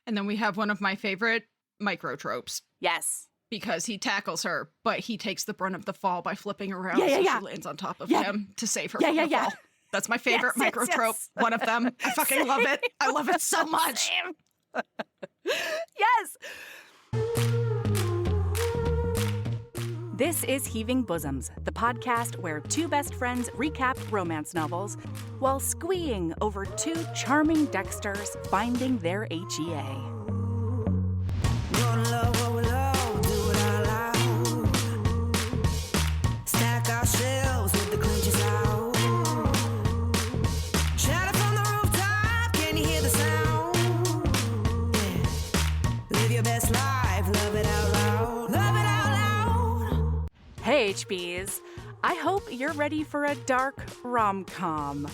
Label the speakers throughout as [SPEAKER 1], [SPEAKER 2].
[SPEAKER 1] And then we have one of my favorite micro-tropes.
[SPEAKER 2] Yes.
[SPEAKER 1] Because he tackles her, but he takes the brunt of the fall by flipping around
[SPEAKER 2] Yeah,
[SPEAKER 1] she lands on top of him to save her from the fall. That's my favorite micro-trope. One of them. I fucking love it. I love it so much.
[SPEAKER 2] Yes. This is Heaving Bosoms, the podcast where two best friends recap romance novels while squeeing over two charming Dexters finding their HEA. Hey HBs, I hope you're ready for a dark rom-com.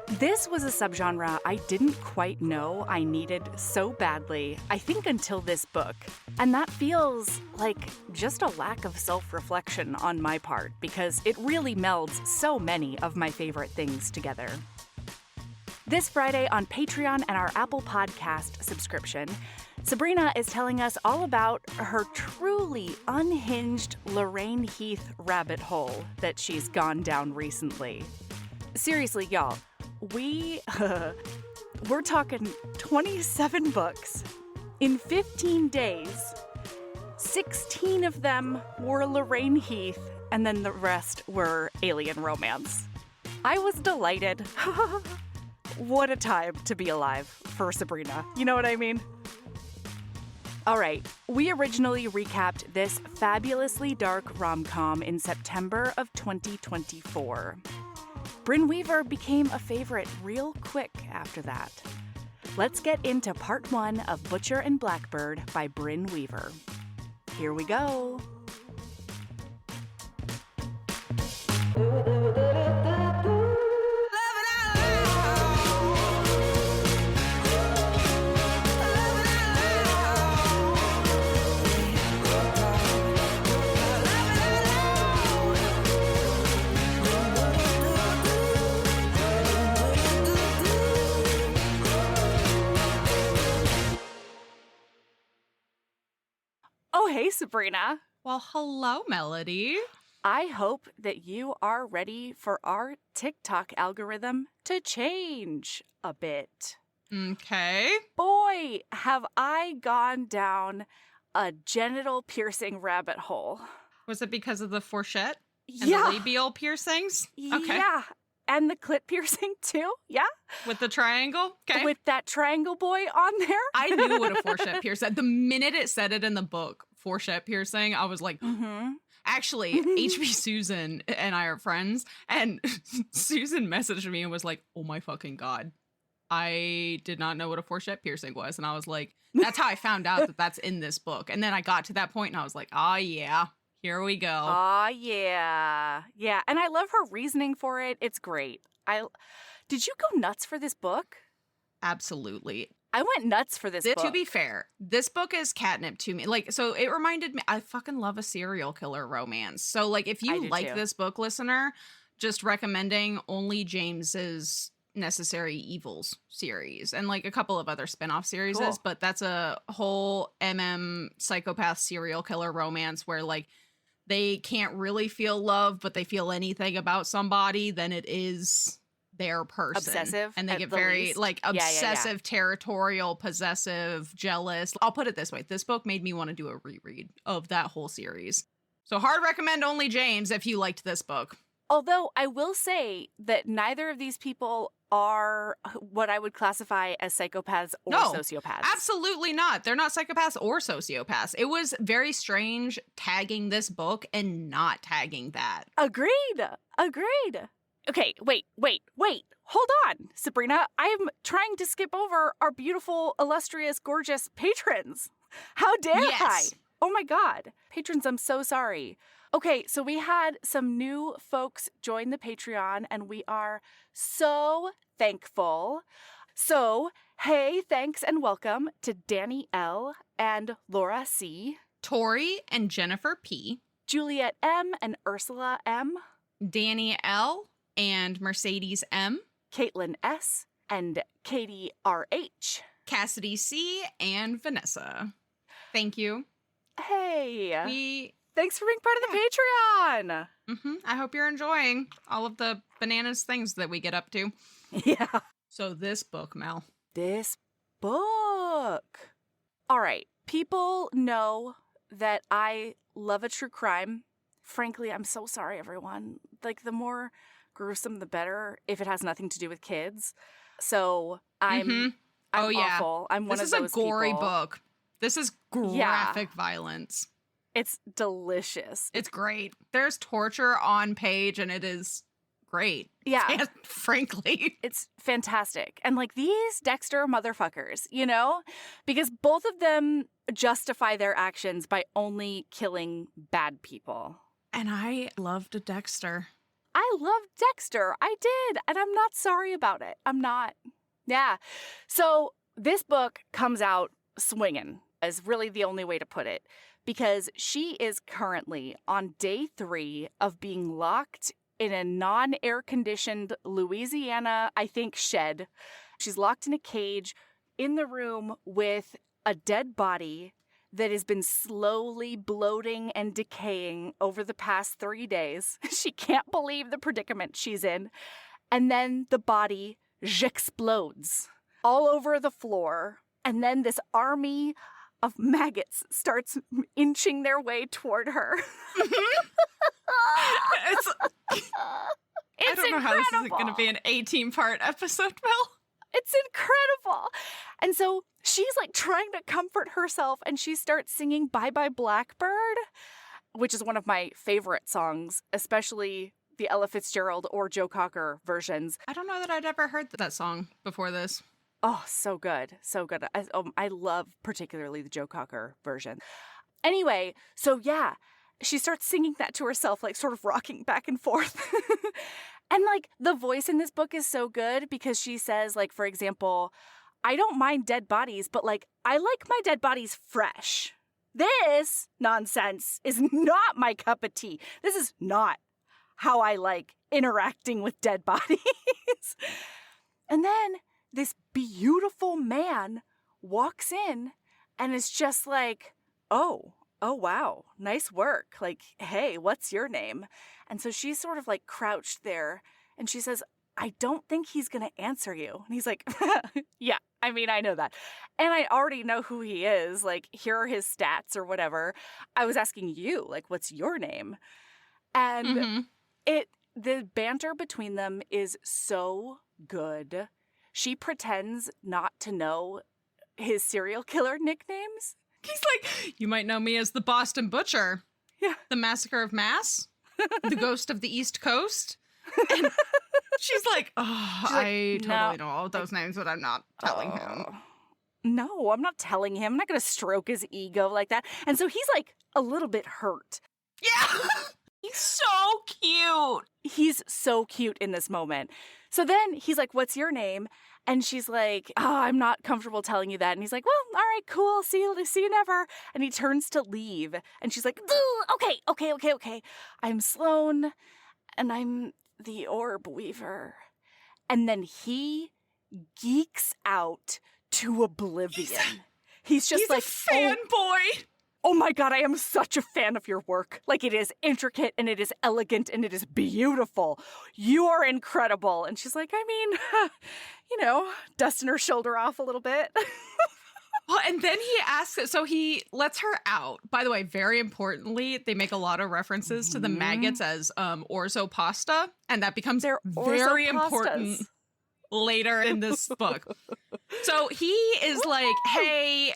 [SPEAKER 2] This was a subgenre I didn't quite know I needed so badly, I think until this book. And that feels like just a lack of self-reflection on my part, because it really melds so many of my favorite things together. This Friday on Patreon and our Apple Podcast subscription, Sabrina is telling us all about her truly unhinged Lorraine Heath rabbit hole that she's gone down recently. Seriously, y'all, we're talking 27 books in 15 days. 16 of them were Lorraine Heath, and then the rest were alien romance. I was delighted. What a time to be alive for Sabrina. You know what I mean? All right, we originally recapped this fabulously dark rom-com in September of 2024. Brynn Weaver became a favorite real quick after that. Let's get into part 1 of Butcher and Blackbird by Brynn Weaver. Here we go. Oh, hey, Sabrina.
[SPEAKER 1] Well, hello, Melody.
[SPEAKER 2] I hope that you are ready for our TikTok algorithm to change a bit.
[SPEAKER 1] Okay.
[SPEAKER 2] Boy, have I gone down a genital piercing rabbit hole.
[SPEAKER 1] Was it because of the fourchette and
[SPEAKER 2] Yeah.
[SPEAKER 1] the labial piercings? Okay.
[SPEAKER 2] Yeah. And the clit piercing, too. Yeah.
[SPEAKER 1] With the triangle? Okay.
[SPEAKER 2] With that triangle boy on there.
[SPEAKER 1] I knew what a fourchette piercing. The minute it said it in the book, fourchette piercing, I was like, Actually, HB Susan and I are friends, and Susan messaged me and was like, oh my fucking God. I did not know what a fourchette piercing was. And I was like, that's how I found out that that's in this book. And then I got to that point and I was like, oh yeah, here we go.
[SPEAKER 2] Oh, yeah. Yeah. And I love her reasoning for it. It's great. Did you go nuts for this book?
[SPEAKER 1] Absolutely.
[SPEAKER 2] I went nuts for this book.
[SPEAKER 1] To be fair, this book is catnip to me. Like, so it reminded me, I fucking love a serial killer romance. So, like, if you like this book, listener, just recommending Only James's Necessary Evils series and like a couple of other spin-off series, cool. But that's a whole psychopath serial killer romance where like they can't really feel love, but they feel anything about somebody, then it is their person.
[SPEAKER 2] Obsessive.
[SPEAKER 1] And they get very least. Like obsessive, territorial, possessive, jealous. I'll put it this way. This book made me want to do a reread of that whole series. So hard recommend Only James if you liked this book.
[SPEAKER 2] Although I will say that neither of these people are what I would classify as psychopaths or sociopaths.
[SPEAKER 1] Absolutely not. They're not psychopaths or sociopaths. It was very strange tagging this book and not tagging that.
[SPEAKER 2] Agreed. Okay, wait. Hold on, Sabrina. I'm trying to skip over our beautiful, illustrious, gorgeous patrons. How dare I? Oh my God. Patrons, I'm so sorry. Okay, so we had some new folks join the Patreon, and we are so thankful. So, hey, thanks and welcome to Danny L. and Laura C.,
[SPEAKER 1] Tori and Jennifer P.,
[SPEAKER 2] Juliet M. and Ursula M.,
[SPEAKER 1] Danny L. and Mercedes M.,
[SPEAKER 2] Caitlin S. and Katie R.H.,
[SPEAKER 1] Cassidy C., and Vanessa. Thank you.
[SPEAKER 2] Hey. Thanks for being part of the Patreon.
[SPEAKER 1] I hope you're enjoying all of the bananas things that we get up to.
[SPEAKER 2] Yeah.
[SPEAKER 1] So this book, Mel.
[SPEAKER 2] This book. All right. People know that I love a true crime. Frankly, I'm so sorry, everyone. Like, the more gruesome, the better, if it has nothing to do with kids. So I'm awful. I'm one of those people. This is a gory
[SPEAKER 1] book. This is graphic violence.
[SPEAKER 2] It's delicious.
[SPEAKER 1] It's great. There's torture on page, and it is great.
[SPEAKER 2] Yeah.
[SPEAKER 1] Frankly.
[SPEAKER 2] It's fantastic. And, like, these Dexter motherfuckers, you know? Because both of them justify their actions by only killing bad people.
[SPEAKER 1] And I loved Dexter.
[SPEAKER 2] I loved Dexter. I did. And I'm not sorry about it. I'm not. Yeah. So this book comes out swinging, is really the only way to put it. Because she is currently on day 3 of being locked in a non-air-conditioned Louisiana, I think, shed. She's locked in a cage in the room with a dead body that has been slowly bloating and decaying over the past 3 days. She can't believe the predicament she's in. And then the body explodes all over the floor. And then this army of maggots starts inching their way toward her.
[SPEAKER 1] I don't know how this is going to be an 18-part episode, Mel.
[SPEAKER 2] It's incredible. And so she's like trying to comfort herself, and she starts singing Bye Bye Blackbird, which is one of my favorite songs, especially the Ella Fitzgerald or Joe Cocker versions.
[SPEAKER 1] I don't know that I'd ever heard that song before this.
[SPEAKER 2] Oh, so good. So good. I love particularly the Joe Cocker version. Anyway, so yeah, she starts singing that to herself, like sort of rocking back and forth. And like the voice in this book is so good because she says, like, for example, I don't mind dead bodies, but like I like my dead bodies fresh. This nonsense is not my cup of tea. This is not how I like interacting with dead bodies. And then this beautiful man walks in and is just like, oh, wow, nice work. Like, hey, what's your name? And so she's sort of like crouched there and she says, I don't think he's going to answer you. And he's like, yeah, I mean, I know that. And I already know who he is. Like, here are his stats or whatever. I was asking you, like, what's your name? And the banter between them is so good. She pretends not to know his serial killer nicknames.
[SPEAKER 1] He's like, you might know me as the Boston Butcher.
[SPEAKER 2] Yeah.
[SPEAKER 1] The Massacre of Mass. The Ghost of the East Coast. And she's like, I totally know all those names, but I'm not telling him.
[SPEAKER 2] No, I'm not telling him. I'm not going to stroke his ego like that. And so he's like a little bit hurt.
[SPEAKER 1] Yeah. He's so cute.
[SPEAKER 2] He's so cute in this moment. So then he's like, what's your name? And she's like, I'm not comfortable telling you that. And he's like, well, all right, cool. See you never. And he turns to leave. And she's like, okay. I'm Sloan, and I'm the Orb Weaver. And then he geeks out to oblivion. He's just like,
[SPEAKER 1] a fanboy.
[SPEAKER 2] Oh my God, I am such a fan of your work. Like, it is intricate and it is elegant and it is beautiful. You are incredible. And she's like, I mean, dusting her shoulder off a little bit.
[SPEAKER 1] Well, and then he asks, so he lets her out. By the way, very importantly, they make a lot of references to the maggots as orzo pasta. And that becomes very important later in this book. So he is like, hey,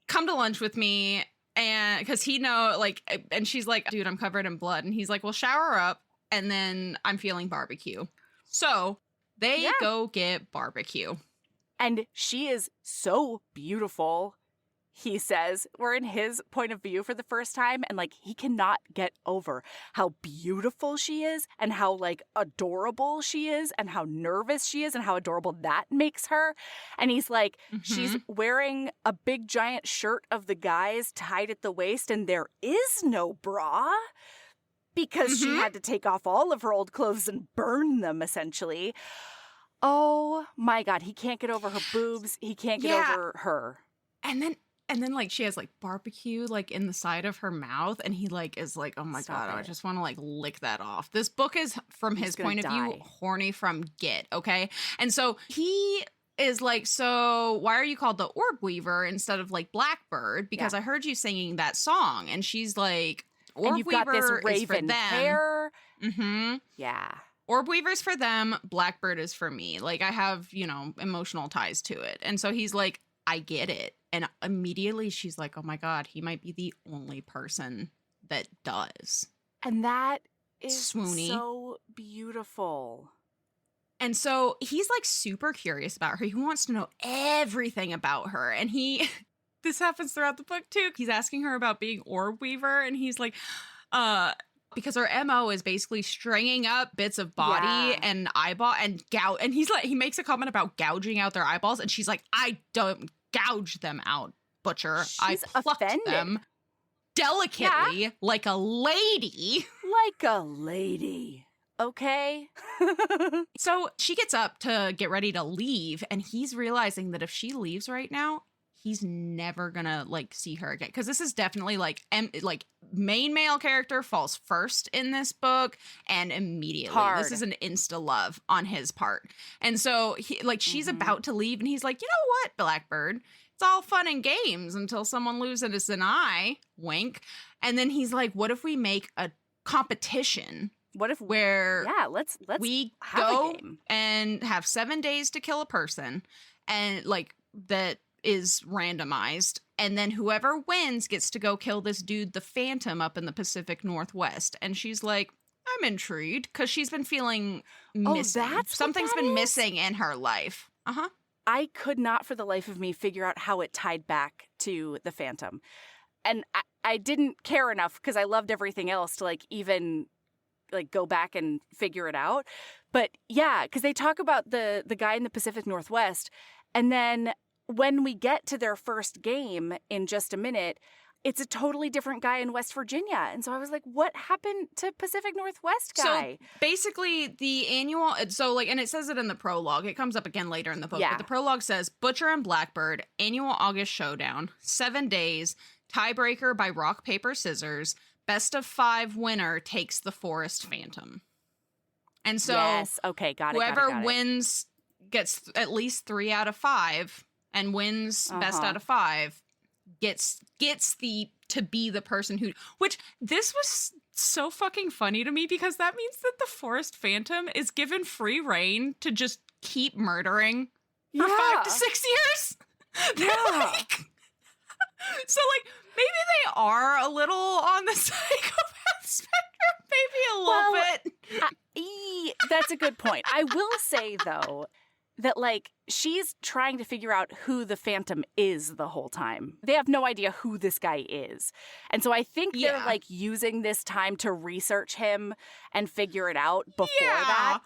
[SPEAKER 1] come to lunch with me. And because and she's like, dude, I'm covered in blood. And he's like, well, shower up. And then I'm feeling barbecue. So they go get barbecue.
[SPEAKER 2] And she is so beautiful, he says. We're in his point of view for the first time. And like, he cannot get over how beautiful she is and how like adorable she is and how nervous she is and how adorable that makes her. And he's like, she's wearing a big giant shirt of the guys tied at the waist and there is no bra because she had to take off all of her old clothes and burn them essentially. Oh my God. He can't get over her boobs. He can't get over her.
[SPEAKER 1] And then like she has like barbecue like in the side of her mouth, and he like is like, oh my God, I just want to like lick that off. This book is, from his point of view, horny from get, okay? And so he is like, so why are you called the Orb Weaver instead of like Blackbird? Because I heard you singing that song. And she's like, Orb Weaver got this raven is for them.
[SPEAKER 2] Hair.
[SPEAKER 1] Mm-hmm.
[SPEAKER 2] Yeah.
[SPEAKER 1] Orb Weaver's for them. Blackbird is for me. Like, I have, you know, emotional ties to it. And so he's like, I get it. And immediately she's like, oh my God, he might be the only person that does.
[SPEAKER 2] And that is
[SPEAKER 1] swoony.
[SPEAKER 2] So beautiful.
[SPEAKER 1] And so he's like super curious about her. He wants to know everything about her. And this happens throughout the book too. He's asking her about being Orb Weaver. And he's like, because her MO is basically stringing up bits of body and eyeball and gout. And he's like, he makes a comment about gouging out their eyeballs. And she's like, I don't gouge them out, Butcher.
[SPEAKER 2] She's
[SPEAKER 1] I plucked
[SPEAKER 2] offended.
[SPEAKER 1] them delicately, like a lady.
[SPEAKER 2] Like a lady. Okay.
[SPEAKER 1] So she gets up to get ready to leave, and he's realizing that if she leaves right now, he's never gonna like see her again. Because this is definitely like main male character falls first in this book, and immediately this is an insta love on his part. And so she's about to leave, and he's like, you know what, Blackbird, it's all fun and games until someone loses an eye, wink. And then he's like, what if we make a competition?
[SPEAKER 2] What if let's
[SPEAKER 1] we
[SPEAKER 2] have
[SPEAKER 1] go
[SPEAKER 2] a game
[SPEAKER 1] and have 7 days to kill a person, and like that is randomized, and then whoever wins gets to go kill this dude, the Phantom, up in the Pacific Northwest. And she's like, I'm intrigued, because she's been feeling missing. Something's been missing in her life.
[SPEAKER 2] I could not for the life of me figure out how it tied back to the Phantom, and I didn't care enough because I loved everything else to like even like go back and figure it out. But yeah, because they talk about the guy in the Pacific Northwest, and then when we get to their first game in just a minute, it's a totally different guy in West Virginia. And so I was like, what happened to Pacific Northwest guy?
[SPEAKER 1] So basically the annual, and it says it in the prologue, it comes up again later in the book, but the prologue says, Butcher and Blackbird, annual August showdown, 7 days, tiebreaker by rock, paper, scissors, best of 5 winner takes the Forest Phantom. And so whoever wins gets at least 3 out of 5 and wins best out of 5 gets to be the person who, which this was so fucking funny to me, because that means that the Forest Phantom is given free reign to just keep murdering for 5 to 6 years. So like maybe they are a little on the psychopath spectrum, maybe a little bit.
[SPEAKER 2] That's a good point. I will say though that like she's trying to figure out who the Phantom is the whole time. They have no idea who this guy is. And so I think they're like using this time to research him and figure it out before that.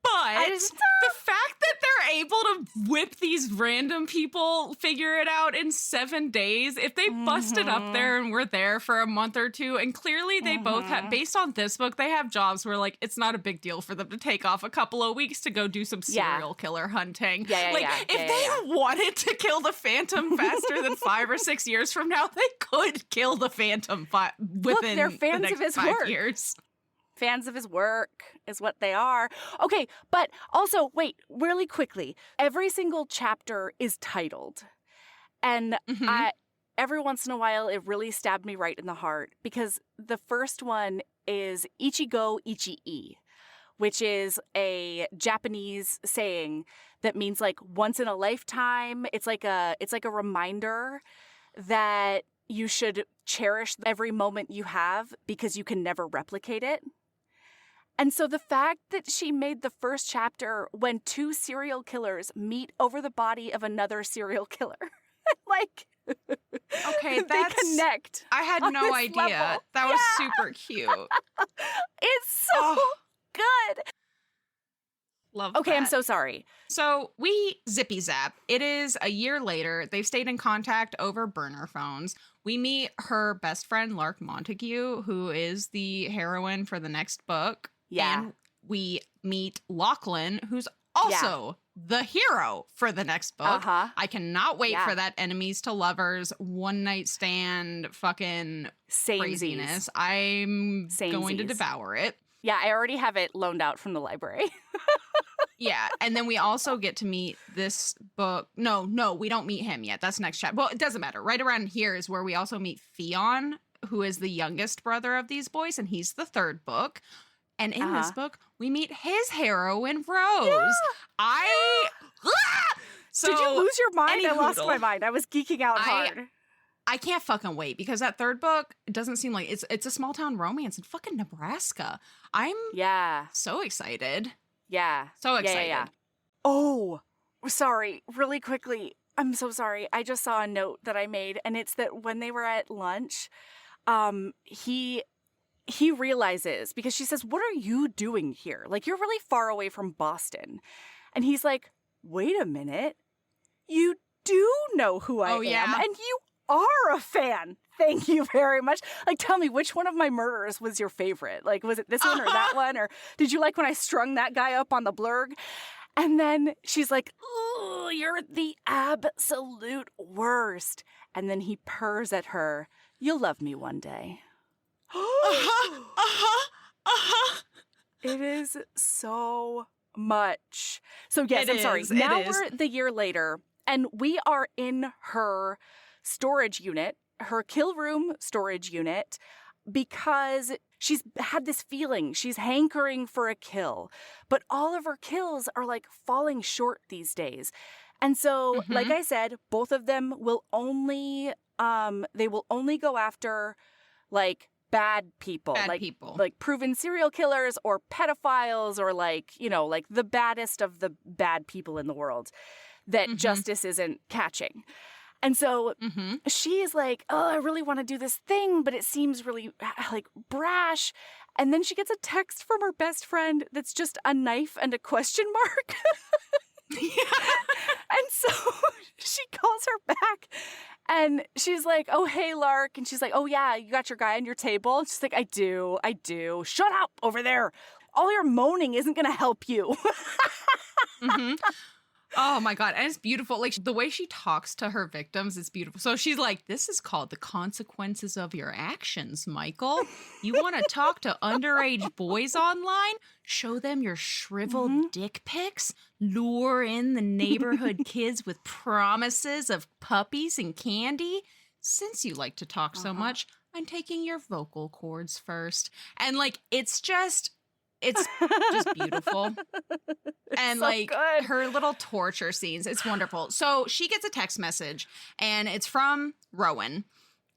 [SPEAKER 1] But the fact that they're able to whip these random people, figure it out in 7 days, if they busted up there and were there for a month or two, and clearly they both have, based on this book, they have jobs where like it's not a big deal for them to take off a couple of weeks to go do some serial killer hunting. If they wanted to kill the Phantom faster than 5 or 6 years from now, they could kill the Phantom within
[SPEAKER 2] they're fans
[SPEAKER 1] the next
[SPEAKER 2] of his
[SPEAKER 1] 5
[SPEAKER 2] work.
[SPEAKER 1] years.
[SPEAKER 2] Fans of his work is what they are. Okay, but also, wait, really quickly. Every single chapter is titled. And every once in a while, it really stabbed me right in the heart, because the first one is Ichigo Ichi-e, which is a Japanese saying that means like once in a lifetime. It's like a reminder that you should cherish every moment you have because you can never replicate it. And so the fact that she made the first chapter when 2 serial killers meet over the body of another serial killer, like,
[SPEAKER 1] okay,
[SPEAKER 2] they connect.
[SPEAKER 1] I had no idea.
[SPEAKER 2] Level.
[SPEAKER 1] That was super cute.
[SPEAKER 2] It's so good.
[SPEAKER 1] Love
[SPEAKER 2] Okay,
[SPEAKER 1] that.
[SPEAKER 2] I'm so sorry.
[SPEAKER 1] So we zippy zap. It is a year later. They've stayed in contact over burner phones. We meet her best friend, Lark Montague, who is the heroine for the next book.
[SPEAKER 2] Yeah.
[SPEAKER 1] And we meet Lachlan, who's also the hero for the next book. I cannot wait for that enemies to lovers, one night stand, fucking craziness. I'm going to devour it.
[SPEAKER 2] Yeah, I already have it loaned out from the library.
[SPEAKER 1] Yeah, and then we also get to meet this book. No, we don't meet him yet. That's next chapter. Well, it doesn't matter. Right around here is where we also meet Theon, who is the youngest brother of these boys, and he's the third book. And in this book, we meet his heroine, Rose. So,
[SPEAKER 2] did you lose your mind? I lost my mind. I was geeking out hard.
[SPEAKER 1] I can't fucking wait because that third book doesn't seem like it's a small town romance in fucking Nebraska. I'm so excited.
[SPEAKER 2] Yeah.
[SPEAKER 1] So excited.
[SPEAKER 2] Yeah. Oh, sorry. Really quickly. I'm so sorry. I just saw a note that I made, and it's that when they were at lunch, he realizes, because she says, "What are you doing here? Like, you're really far away from Boston." And he's like, "Wait a minute. You do know who I am, and you are a fan. Thank you very much. Like, tell me, which one of my murders was your favorite? Like, was it this one or that one? Or did you like when I strung that guy up on the blurg?" And then she's like, "Ooh, you're the absolute worst." And then he purrs at her, "You'll love me one day." It is so much. So yes, I'm sorry. Now we're the year later, and we are in her storage unit, her kill room storage unit, because she's had this feeling. She's hankering for a kill, but all of her kills are like falling short these days. And so, like I said, both of them will only go after like bad people, like proven serial killers or pedophiles, or like, you know, like the baddest of the bad people in the world that justice isn't catching. And so she is like, "Oh, I really want to do this thing, but it seems really like brash." And then she gets a text from her best friend that's just a knife and a question mark. And so she calls her back and she's like, "Oh, hey, Lark." And she's like, "Oh, yeah, you got your guy on your table?" And she's like, I do. "Shut up over there. All your moaning isn't going to help you."
[SPEAKER 1] Oh my God. And it's beautiful. Like the way she talks to her victims is beautiful. So she's like, "This is called the consequences of your actions, Michael. You want to talk to underage boys online? Show them your shriveled dick pics? Lure in the neighborhood kids with promises of puppies and candy? Since you like to talk so much, I'm taking your vocal cords first." And like, it's just beautiful. And so like good. Her little torture scenes, it's wonderful. So she gets a text message and it's from Rowan.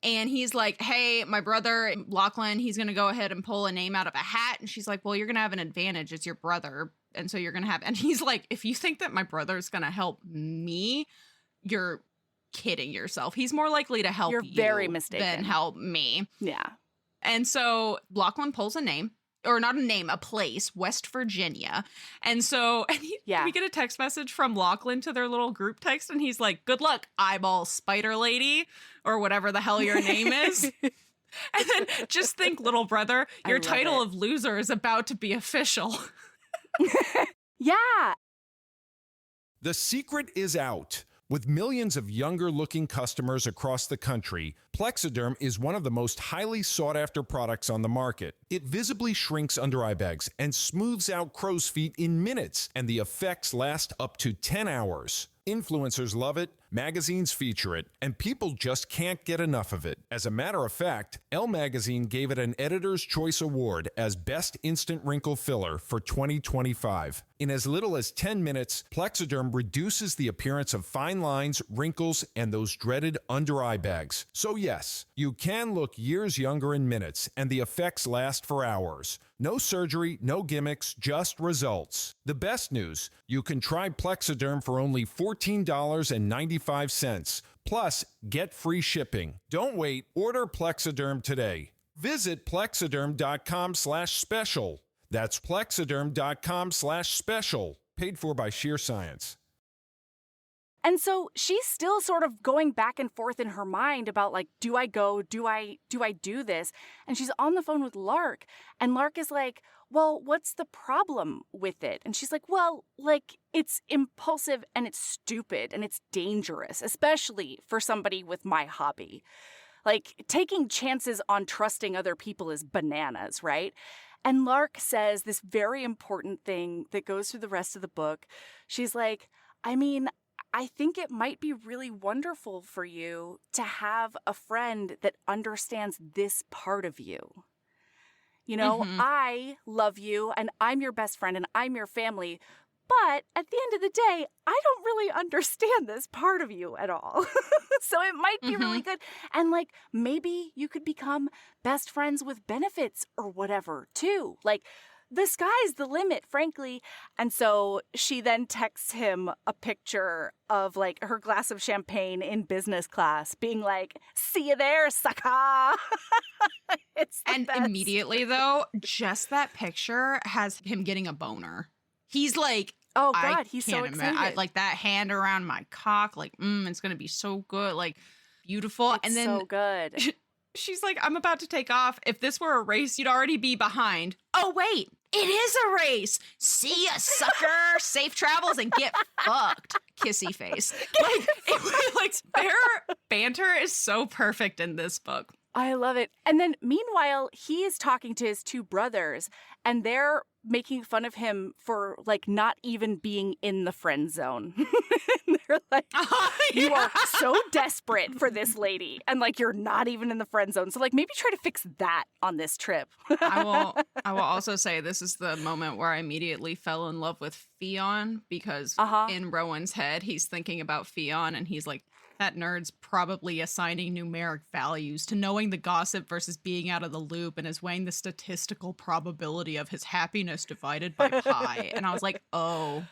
[SPEAKER 1] And he's like, "Hey, my brother, Lachlan, he's going to go ahead and pull a name out of a hat." And she's like, "Well, you're going to have an advantage. It's your brother. And so you're going to have," and he's like, "If you think that my brother's going to help me, you're kidding yourself. He's more likely to help you
[SPEAKER 2] very mistaken.
[SPEAKER 1] Than help me."
[SPEAKER 2] Yeah.
[SPEAKER 1] And so Lachlan pulls a name. Or not a name, a place, West Virginia. And so we get a text message from Lachlan to their little group text, and he's like, "Good luck, eyeball spider lady," or whatever the hell your name is. And then just think, little brother, your title of loser is about to be official.
[SPEAKER 2] Yeah.
[SPEAKER 3] The secret is out. With millions of younger-looking customers across the country, Plexiderm is one of the most highly sought-after products on the market. It visibly shrinks under-eye bags and smooths out crow's feet in minutes, and the effects last up to 10 hours. Influencers love it, magazines feature it, and people just can't get enough of it. As a matter of fact, Elle Magazine gave it an Editor's Choice Award as Best Instant Wrinkle Filler for 2025. In as little as 10 minutes, Plexiderm reduces the appearance of fine lines, wrinkles, and those dreaded under-eye bags. So yes, you can look years younger in minutes, and the effects last for hours. No surgery, no gimmicks, just results. The best news, you can try Plexiderm for only $14.95. Plus, get free shipping. Don't wait. Order Plexiderm today. Visit plexiderm.com/special. That's plexiderm.com/special. Paid for by Sheer Science.
[SPEAKER 2] And so she's still sort of going back and forth in her mind about like, do I go? Do I do this? And she's on the phone with Lark, and Lark is like, well, what's the problem with it? And she's like, well, like, it's impulsive and it's stupid and it's dangerous, especially for somebody with my hobby. Like, taking chances on trusting other people is bananas, right? And Lark says this very important thing that goes through the rest of the book. She's like, I mean, I think it might be really wonderful for you to have a friend that understands this part of you. You know, I love you and I'm your best friend and I'm your family. But at the end of the day, I don't really understand this part of you at all. So it might be really good. And like, maybe you could become best friends with benefits or whatever too. Like, the sky's the limit, frankly. And so she then texts him a picture of like her glass of champagne in business class, being like, see you there, sucker. It's the best.
[SPEAKER 1] Immediately, though, just that picture has him getting a boner. He's like,
[SPEAKER 2] oh, God, he's so excited.
[SPEAKER 1] Like that hand around my cock, like, it's going to be so good, like, beautiful.
[SPEAKER 2] It's
[SPEAKER 1] and then
[SPEAKER 2] so good.
[SPEAKER 1] She's like, I'm about to take off. If this were a race, you'd already be behind. Oh, wait, it is a race. See ya, sucker. Safe travels and get fucked. Kissy face. Like, their banter is so perfect in this book.
[SPEAKER 2] I love it. And then meanwhile, he is talking to his two brothers, and they're making fun of him for like not even being in the friend zone. They're like, you are so desperate for this lady, and like you're not even in the friend zone. So like maybe try to fix that on this trip.
[SPEAKER 1] I will also say this is the moment where I immediately fell in love with Fionn, because in Rowan's head he's thinking about Fionn and he's like, that nerd's probably assigning numeric values to knowing the gossip versus being out of the loop, and is weighing the statistical probability of his happiness divided by pi. And I was like, oh,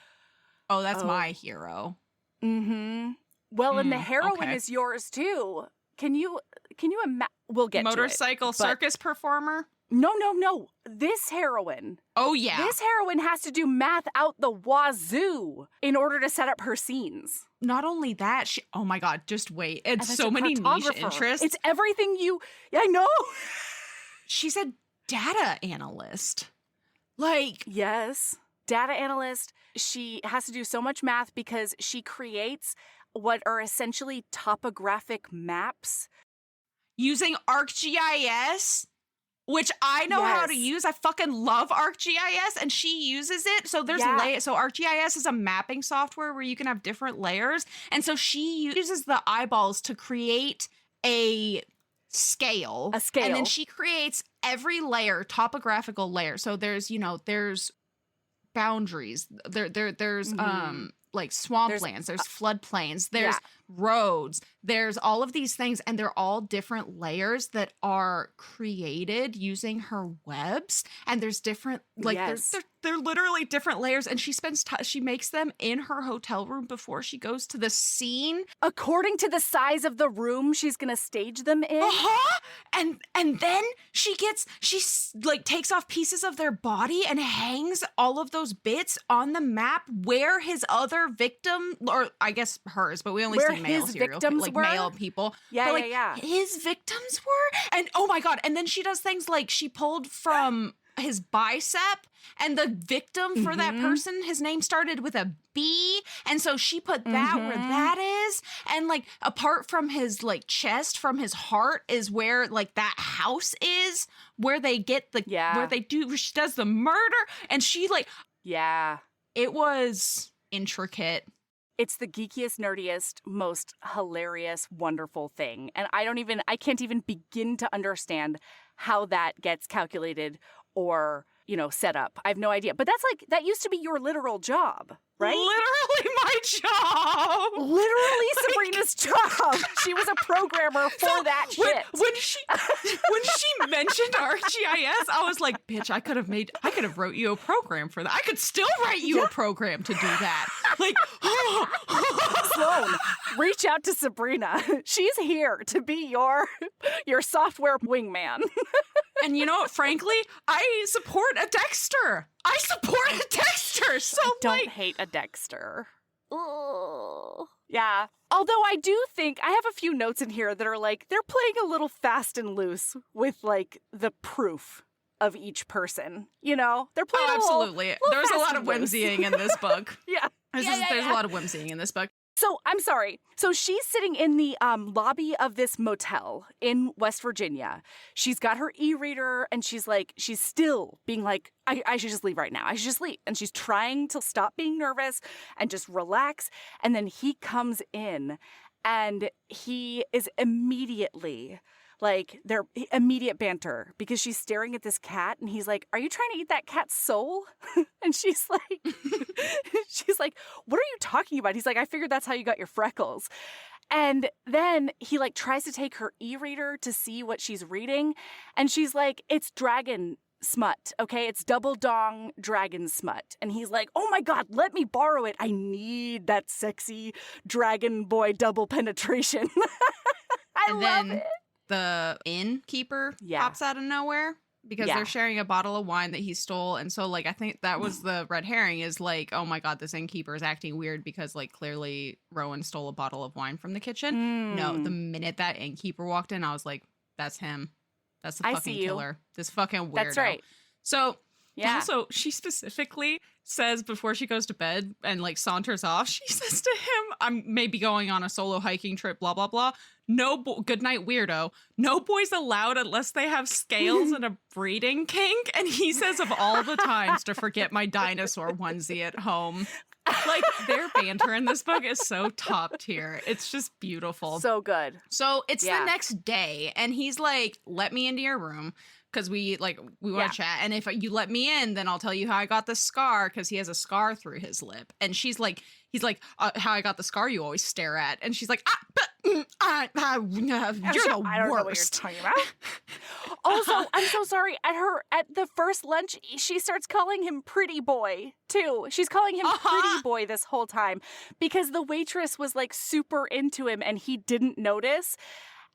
[SPEAKER 1] that's my hero.
[SPEAKER 2] Well, and the heroine is yours too. Can you imagine? We'll get
[SPEAKER 1] motorcycle
[SPEAKER 2] to it,
[SPEAKER 1] circus performer.
[SPEAKER 2] No. This heroine.
[SPEAKER 1] Oh, yeah.
[SPEAKER 2] This heroine has to do math out the wazoo in order to set up her scenes.
[SPEAKER 1] Not only that, oh my God, just wait. It's so many niche interests.
[SPEAKER 2] It's everything I know.
[SPEAKER 1] She's a data analyst. Like.
[SPEAKER 2] Yes. Data analyst. She has to do so much math because she creates what are essentially topographic maps.
[SPEAKER 1] Using ArcGIS? Which I know how to use. I fucking love ArcGIS, and she uses it. So there's so ArcGIS is a mapping software where you can have different layers. And so she uses the eyeballs to create a scale. And then she creates every layer, topographical layer. So there's boundaries. There's like swamplands, there's floodplains, there's roads, there's all of these things, and they're all different layers that are created using her webs. And there's different, like, they're literally different layers, and she spends she makes them in her hotel room before she goes to the scene.
[SPEAKER 2] According to the size of the room she's gonna stage them in.
[SPEAKER 1] And then she like takes off pieces of their body and hangs all of those bits on the map where his other victim, or I guess hers, but we only see male serial killers, like male people. His victims were, and oh my God, and then she does things like she pulled from his bicep, and the victim for that person, his name started with a B, and so she put that where that is, and like apart from his like chest, from his heart is where like that house is, where they get the where she does the murder, and she like it was intricate.
[SPEAKER 2] It's the geekiest, nerdiest, most hilarious, wonderful thing. And I can't even begin to understand how that gets calculated or, set up. I have no idea. But that used to be your literal job, right?
[SPEAKER 1] Literally my job.
[SPEAKER 2] Literally Sabrina's job. She was a programmer for that shit.
[SPEAKER 1] When she mentioned ArcGIS, I was like, bitch, I could have wrote you a program for that. I could still write you a program to do that. Like,
[SPEAKER 2] Sloan, reach out to Sabrina. She's here to be your software wingman.
[SPEAKER 1] And you know what? Frankly, I support a Dexter. So
[SPEAKER 2] I don't hate a Dexter. Ugh. Yeah. Although I do think I have a few notes in here that are like, they're playing a little fast and loose with like the proof of each person. You know, they're playing
[SPEAKER 1] absolutely. There's a lot of whimsying in this book.
[SPEAKER 2] Yeah.
[SPEAKER 1] There's a lot of whimsying in this book.
[SPEAKER 2] So I'm sorry. So she's sitting in the lobby of this motel in West Virginia. She's got her e-reader and she's still being like, I should just leave right now. I should just leave. And she's trying to stop being nervous and just relax. And then he comes in and he is immediately like their immediate banter because she's staring at this cat and he's like, are you trying to eat that cat's soul? And she's like, what are you talking about? He's like, I figured that's how you got your freckles. And then he like tries to take her e-reader to see what she's reading. And she's like, it's dragon smut, okay? It's double dong dragon smut. And he's like, oh my God, let me borrow it. I need that sexy dragon boy double penetration. I love it.
[SPEAKER 1] The innkeeper pops out of nowhere because they're sharing a bottle of wine that he stole. And so, like, I think that was the red herring is like, oh my God, this innkeeper is acting weird because, like, clearly Rowan stole a bottle of wine from the kitchen. No, the minute that innkeeper walked in, I was like, that's him. That's the fucking killer. This fucking weirdo.
[SPEAKER 2] That's right.
[SPEAKER 1] So, also, she specifically says before she goes to bed and, like, saunters off, she says to him, I'm maybe going on a solo hiking trip, blah, blah, blah. Good night, weirdo. No boys allowed unless they have scales and a breeding kink. And he says of all the times to forget my dinosaur onesie at home. Like, their banter in this book is so top tier. It's just beautiful.
[SPEAKER 2] So good.
[SPEAKER 1] So it's the next day and he's like, let me into your room. Because we want to chat. And if you let me in, then I'll tell you how I got the scar. Because he has a scar through his lip. And he's like, how I got the scar you always stare at. And she's like, you're the worst.
[SPEAKER 2] I don't know what you're talking about. Also, I'm so sorry. At the first lunch, she starts calling him pretty boy, too. She's calling him pretty boy this whole time. Because the waitress was like super into him and he didn't notice.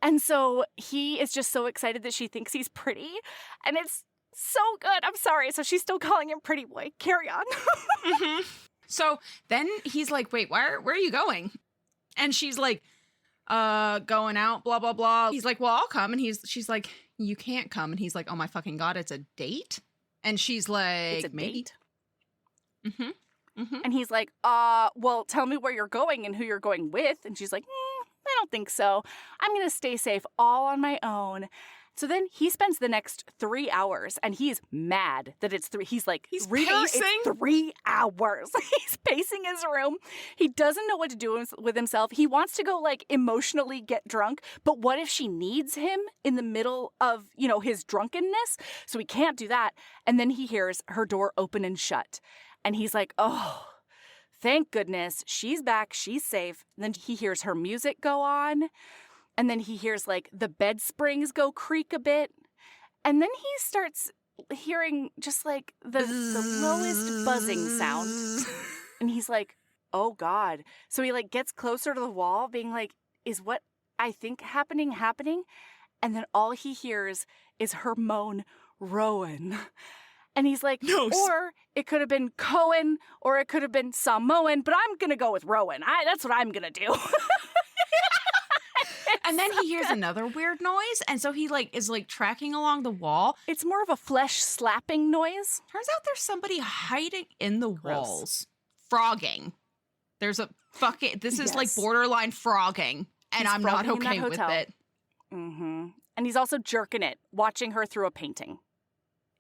[SPEAKER 2] And so he is just so excited that she thinks he's pretty. And it's so good. I'm sorry. So she's still calling him pretty boy. Carry on.
[SPEAKER 1] Mm-hmm. So then he's like, wait, where are you going? And she's like, going out, blah, blah, blah. He's like, well, I'll come. And she's like, you can't come. And he's like, oh my fucking God, it's a date? And she's like,
[SPEAKER 2] it's a
[SPEAKER 1] maybe.
[SPEAKER 2] Date?
[SPEAKER 1] Mm-hmm. Mm-hmm.
[SPEAKER 2] And he's like, well, tell me where you're going and who you're going with. And she's like, I don't think so. I'm going to stay safe all on my own. So then he spends the next 3 hours and he's mad that it's 3. He's like,
[SPEAKER 1] he's
[SPEAKER 2] reading
[SPEAKER 1] pacing.
[SPEAKER 2] It's 3 hours. He's pacing his room. He doesn't know what to do with himself. He wants to go like emotionally get drunk. But what if she needs him in the middle of, his drunkenness? So he can't do that. And then he hears her door open and shut. And he's like, oh, thank goodness, she's back, she's safe. And then he hears her music go on. And then he hears, like, the bed springs go creak a bit. And then he starts hearing just, like, the lowest buzzing sound. And he's like, oh, God. So he, like, gets closer to the wall, being like, is what I think happening? And then all he hears is her moan, Rowan. And he's like, no. Or it could have been Cohen, or it could have been Samoan, but I'm going to go with Rowan. That's what I'm going to do.
[SPEAKER 1] And then he hears another weird noise, and so he is tracking along the wall.
[SPEAKER 2] It's more of a flesh slapping noise.
[SPEAKER 1] Turns out there's somebody hiding in the walls, frogging. There's a this is like borderline frogging, and I'm not okay with it.
[SPEAKER 2] Mm-hmm. And he's also jerking it, watching her through a painting.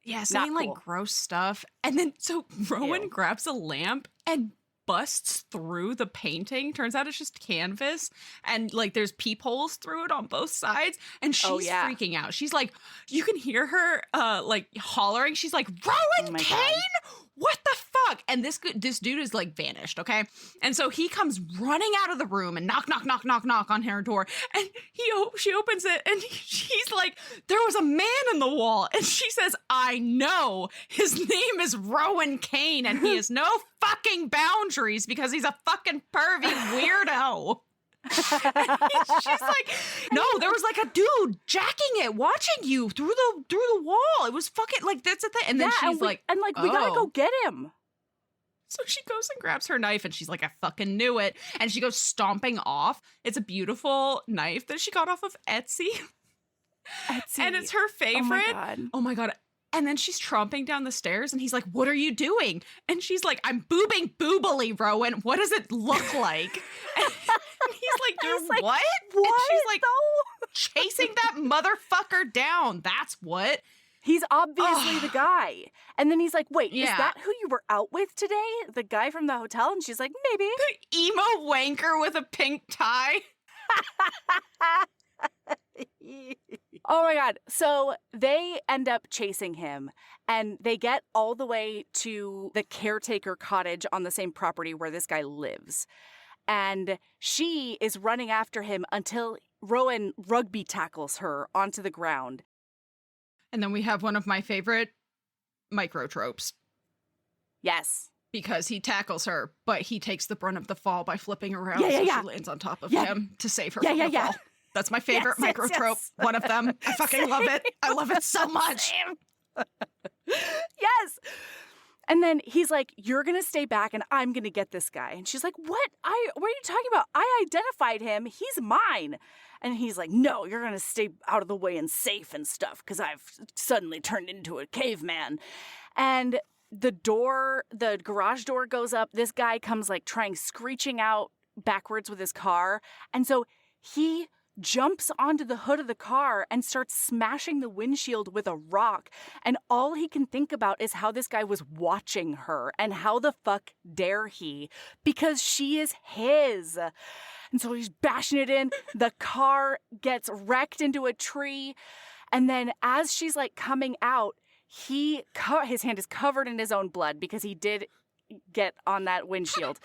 [SPEAKER 1] Yeah, saying cool. Gross stuff. And then so Rowan grabs a lamp and busts through the painting. Turns out it's just canvas, and there's peepholes through it on both sides, and she's freaking out. She's like, you can hear her hollering. She's like, Rowan Kane? God. What the fuck? And this dude is vanished, okay? And so he comes running out of the room and knock, knock, knock, knock, knock on her door. And she opens it and she's like, there was a man in the wall. And she says, I know. His name is Rowan Kane and he has no fucking boundaries because he's a fucking pervy weirdo. She's like, no, there was a dude jacking it, watching you through the wall. It was fucking that's the thing. And then she's
[SPEAKER 2] we gotta go get him.
[SPEAKER 1] So she goes and grabs her knife and she's like, I fucking knew it. And she goes stomping off. It's a beautiful knife that she got off of Etsy.
[SPEAKER 2] Etsy.
[SPEAKER 1] And it's her favorite.
[SPEAKER 2] Oh my God.
[SPEAKER 1] And then she's tromping down the stairs and he's like, what are you doing? And she's like, I'm boobing boobily, Rowan. What does it look like? And he's like, you're
[SPEAKER 2] He's like,
[SPEAKER 1] what?
[SPEAKER 2] What?
[SPEAKER 1] And she's like,
[SPEAKER 2] though?
[SPEAKER 1] chasing that motherfucker down. That's what.
[SPEAKER 2] He's obviously the guy. And then he's like, wait, is
[SPEAKER 1] Yeah.
[SPEAKER 2] that who you were out with today? The guy from the hotel? And she's like, maybe.
[SPEAKER 1] The emo wanker with a pink tie.
[SPEAKER 2] Oh my God. So they end up chasing him and they get all the way to the caretaker cottage on the same property where this guy lives. And she is running after him until Rowan rugby tackles her onto the ground.
[SPEAKER 1] And then we have one of my favorite micro tropes.
[SPEAKER 2] Yes.
[SPEAKER 1] Because he tackles her, but he takes the brunt of the fall by flipping around
[SPEAKER 2] Yeah.
[SPEAKER 1] she lands on top of him to save her from the fall.
[SPEAKER 2] That's
[SPEAKER 1] my favorite micro trope. One of them. I fucking love it. I love it so much.
[SPEAKER 2] Yes. And then he's like, you're going to stay back and I'm going to get this guy. And she's like, what? What are you talking about? I identified him. He's mine. And he's like, no, you're going to stay out of the way and safe and stuff because I've suddenly turned into a caveman. And the garage door goes up. This guy comes like screeching out backwards with his car. And so he jumps onto the hood of the car and starts smashing the windshield with a rock. And all he can think about is how this guy was watching her and how the fuck dare he, because she is his. And so he's bashing it in. The car gets wrecked into a tree. And then as she's like coming out, his hand is covered in his own blood because he did get on that windshield.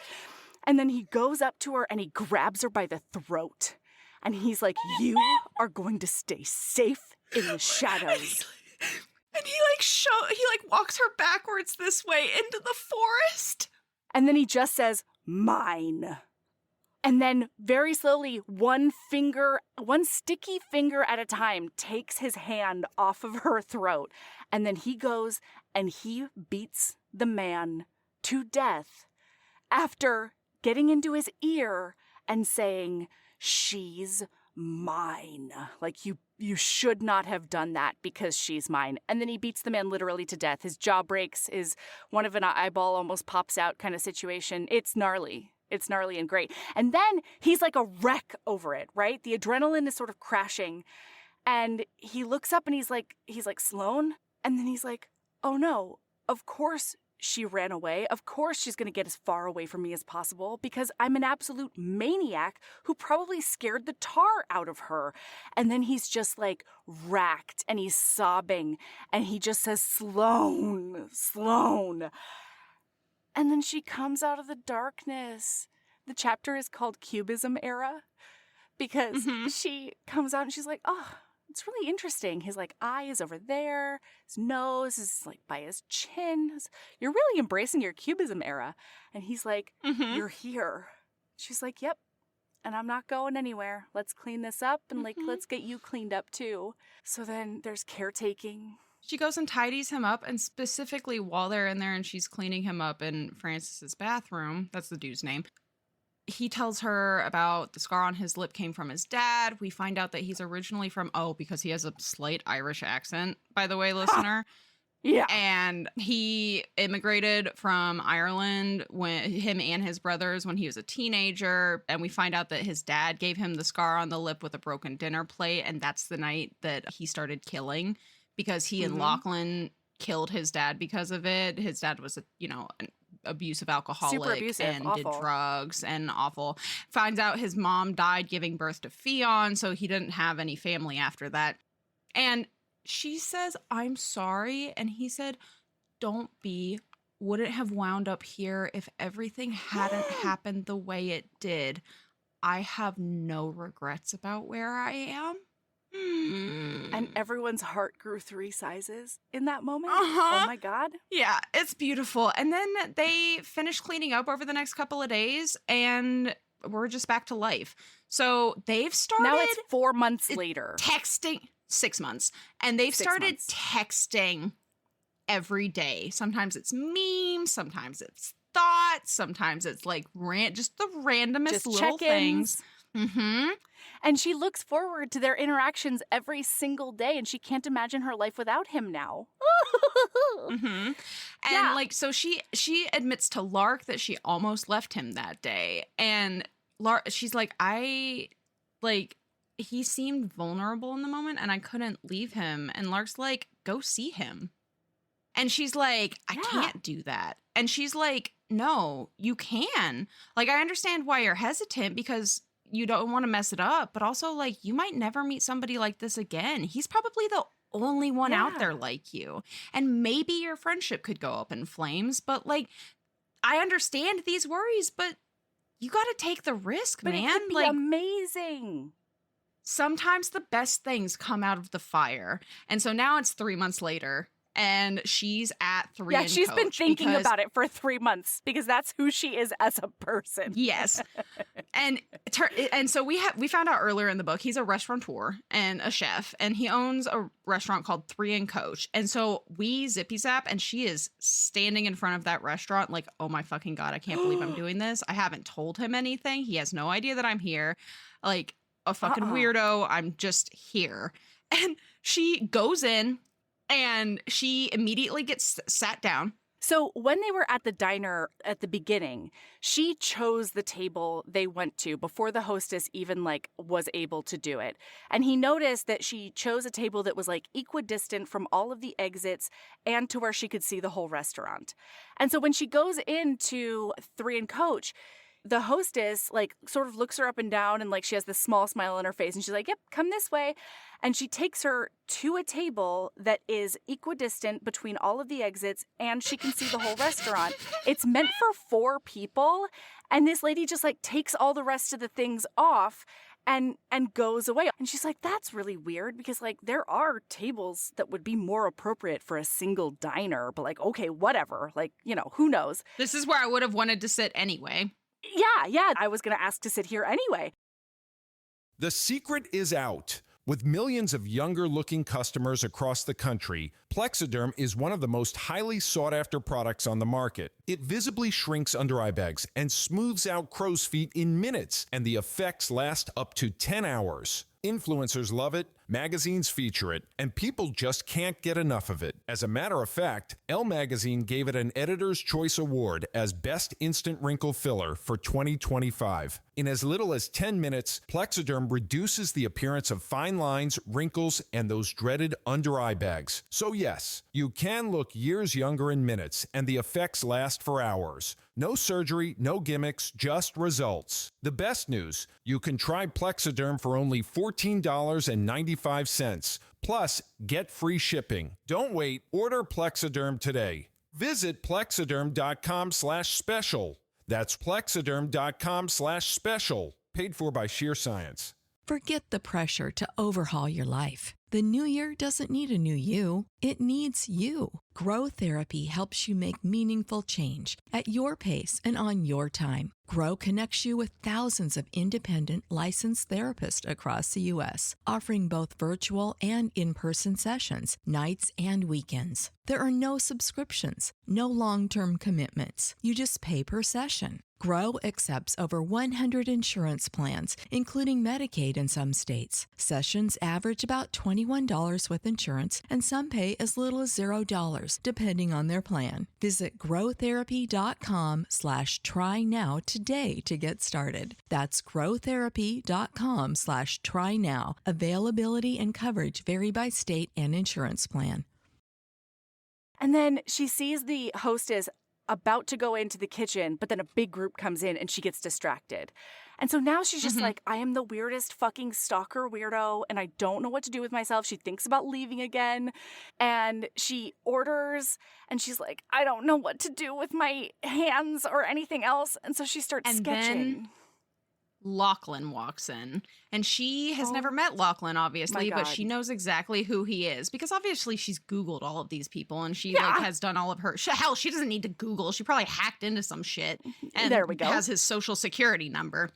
[SPEAKER 2] And then he goes up to her and he grabs her by the throat. And he's like, you are going to stay safe in the shadows.
[SPEAKER 1] And he walks her backwards this way into the forest.
[SPEAKER 2] And then he just says, mine. And then very slowly, one sticky finger at a time takes his hand off of her throat. And then he goes and he beats the man to death after getting into his ear and saying, she's mine. Like, you should not have done that because she's mine. And then he beats the man literally to death. His jaw breaks, one of an eyeball almost pops out kind of situation. It's gnarly. It's gnarly and great. And then he's like a wreck over it, right? The adrenaline is sort of crashing. And he looks up and he's like, Sloane? And then he's like, oh no, of course she ran away. Of course she's going to get as far away from me as possible because I'm an absolute maniac who probably scared the tar out of her. And then he's just like racked and he's sobbing and he just says, Sloane, Sloane. And then she comes out of the darkness. The chapter is called Cubism Era because she comes out and she's like, oh, it's really interesting. His like eye is over there. His nose is like by his chin. You're really embracing your Cubism era. And he's like, you're here. She's like, yep. And I'm not going anywhere. Let's clean this up and let's get you cleaned up too. So then there's caretaking.
[SPEAKER 1] She goes and tidies him up, and specifically while they're in there and she's cleaning him up in Francis's bathroom, that's the dude's name, he tells her about the scar on his lip came from his dad. We find out that he's originally from, because he has a slight Irish accent, by the way, listener.
[SPEAKER 2] Yeah.
[SPEAKER 1] And he immigrated from Ireland him and his brothers when he was a teenager. And we find out that his dad gave him the scar on the lip with a broken dinner plate. And that's the night that he started killing because he and Lachlan killed his dad because of it. His dad was, an abusive alcoholic.
[SPEAKER 2] Super abusive,
[SPEAKER 1] and
[SPEAKER 2] awful.
[SPEAKER 1] Did drugs and awful. Finds out his mom died giving birth to Fionn, so he didn't have any family after that. And she says, I'm sorry. And he said, don't be. Wouldn't have wound up here if everything hadn't happened the way it did. I have no regrets about where I am.
[SPEAKER 2] And everyone's heart grew 3 sizes in that moment.
[SPEAKER 1] Uh-huh.
[SPEAKER 2] Oh my God.
[SPEAKER 1] Yeah, it's beautiful. And then they finish cleaning up over the next couple of days and we're just back to life. So they've started.
[SPEAKER 2] Now it's 4 months later.
[SPEAKER 1] Texting. 6 months. And they've started texting every day. Sometimes it's memes. Sometimes it's thoughts. Sometimes it's like just the randomest
[SPEAKER 2] just
[SPEAKER 1] little things. Mm-hmm.
[SPEAKER 2] And she looks forward to their interactions every single day, and she can't imagine her life without him now.
[SPEAKER 1] Mm-hmm. And like, so she admits to Lark that she almost left him that day. And she's like, he seemed vulnerable in the moment and I couldn't leave him. And Lark's like, go see him. And she's like, I can't do that. And she's like, no, you can. Like, I understand why you're hesitant because you don't want to mess it up, but also like you might never meet somebody like this again. He's probably the only one out there like you. And maybe your friendship could go up in flames, but like, I understand these worries, but you got to take the risk, man.
[SPEAKER 2] It could be amazing.
[SPEAKER 1] Sometimes the best things come out of the fire. And so now it's 3 months later and she's at 3 and
[SPEAKER 2] she's
[SPEAKER 1] Coach
[SPEAKER 2] been thinking about it for 3 months because that's who she is as a person.
[SPEAKER 1] Yes. and so we found out earlier in the book, he's a restaurateur and a chef, and he owns a restaurant called 3 and Coach. And so we zippy zap, and she is standing in front of that restaurant like, oh my fucking God, I can't believe I'm doing this. I haven't told him anything. He has no idea that I'm here. Like a fucking weirdo. I'm just here. And she goes in and she immediately gets sat down.
[SPEAKER 2] So when they were at the diner at the beginning, she chose the table they went to before the hostess even was able to do it. And he noticed that she chose a table that was equidistant from all of the exits and to where she could see the whole restaurant. And so when she goes into 3 and Coach, the hostess sort of looks her up and down and she has this small smile on her face and she's like, yep, come this way. And she takes her to a table that is equidistant between all of the exits and she can see the whole restaurant. It's meant for 4 people. And this lady just takes all the rest of the things off and goes away. And she's like, that's really weird because there are tables that would be more appropriate for a single diner. But okay, whatever. Who knows?
[SPEAKER 1] This is where I would have wanted to sit anyway.
[SPEAKER 2] Yeah. I was going to ask to sit here anyway.
[SPEAKER 3] The secret is out. With millions of younger-looking customers across the country, Plexiderm is one of the most highly sought-after products on the market. It visibly shrinks under eye bags and smooths out crow's feet in minutes, and the effects last up to 10 hours. Influencers love it, magazines feature it, and people just can't get enough of it. As a matter of fact, Elle Magazine gave it an Editor's Choice Award as Best Instant Wrinkle Filler for 2025. In as little as 10 minutes, Plexiderm reduces the appearance of fine lines, wrinkles, and those dreaded under-eye bags. So yes, you can look years younger in minutes, and the effects last for hours. No surgery, no gimmicks, just results. The best news, you can try Plexiderm for only $14.95. Plus, get free shipping. Don't wait. Order Plexiderm today. Visit plexiderm.com/special. That's plexiderm.com/special. Paid for by Sheer Science.
[SPEAKER 4] Forget the pressure to overhaul your life. The new year doesn't need a new you. It needs you. Grow Therapy helps you make meaningful change at your pace and on your time. Grow connects you with thousands of independent licensed therapists across the U.S., offering both virtual and in-person sessions, nights and weekends. There are no subscriptions, no long-term commitments. You just pay per session. Grow accepts over 100 insurance plans, including Medicaid in some states. Sessions average about $21 with insurance, and some pay as little as $0, depending on their plan. Visit growtherapy.com/try now today to get started. That's growtherapy.com/try now. Availability and coverage vary by state and insurance plan.
[SPEAKER 2] And then she sees the hostess about to go into the kitchen, but then a big group comes in and she gets distracted. And so now she's just like, I am the weirdest fucking stalker weirdo and I don't know what to do with myself. She thinks about leaving again and she orders and she's like, I don't know what to do with my hands or anything else. And so she starts sketching.
[SPEAKER 1] Then Lachlan walks in and she has never met Lachlan, obviously, but she knows exactly who he is because obviously she's Googled all of these people and she has done all of her hell. She doesn't need to Google. She probably hacked into some shit and
[SPEAKER 2] there we go.
[SPEAKER 1] Has his social security number.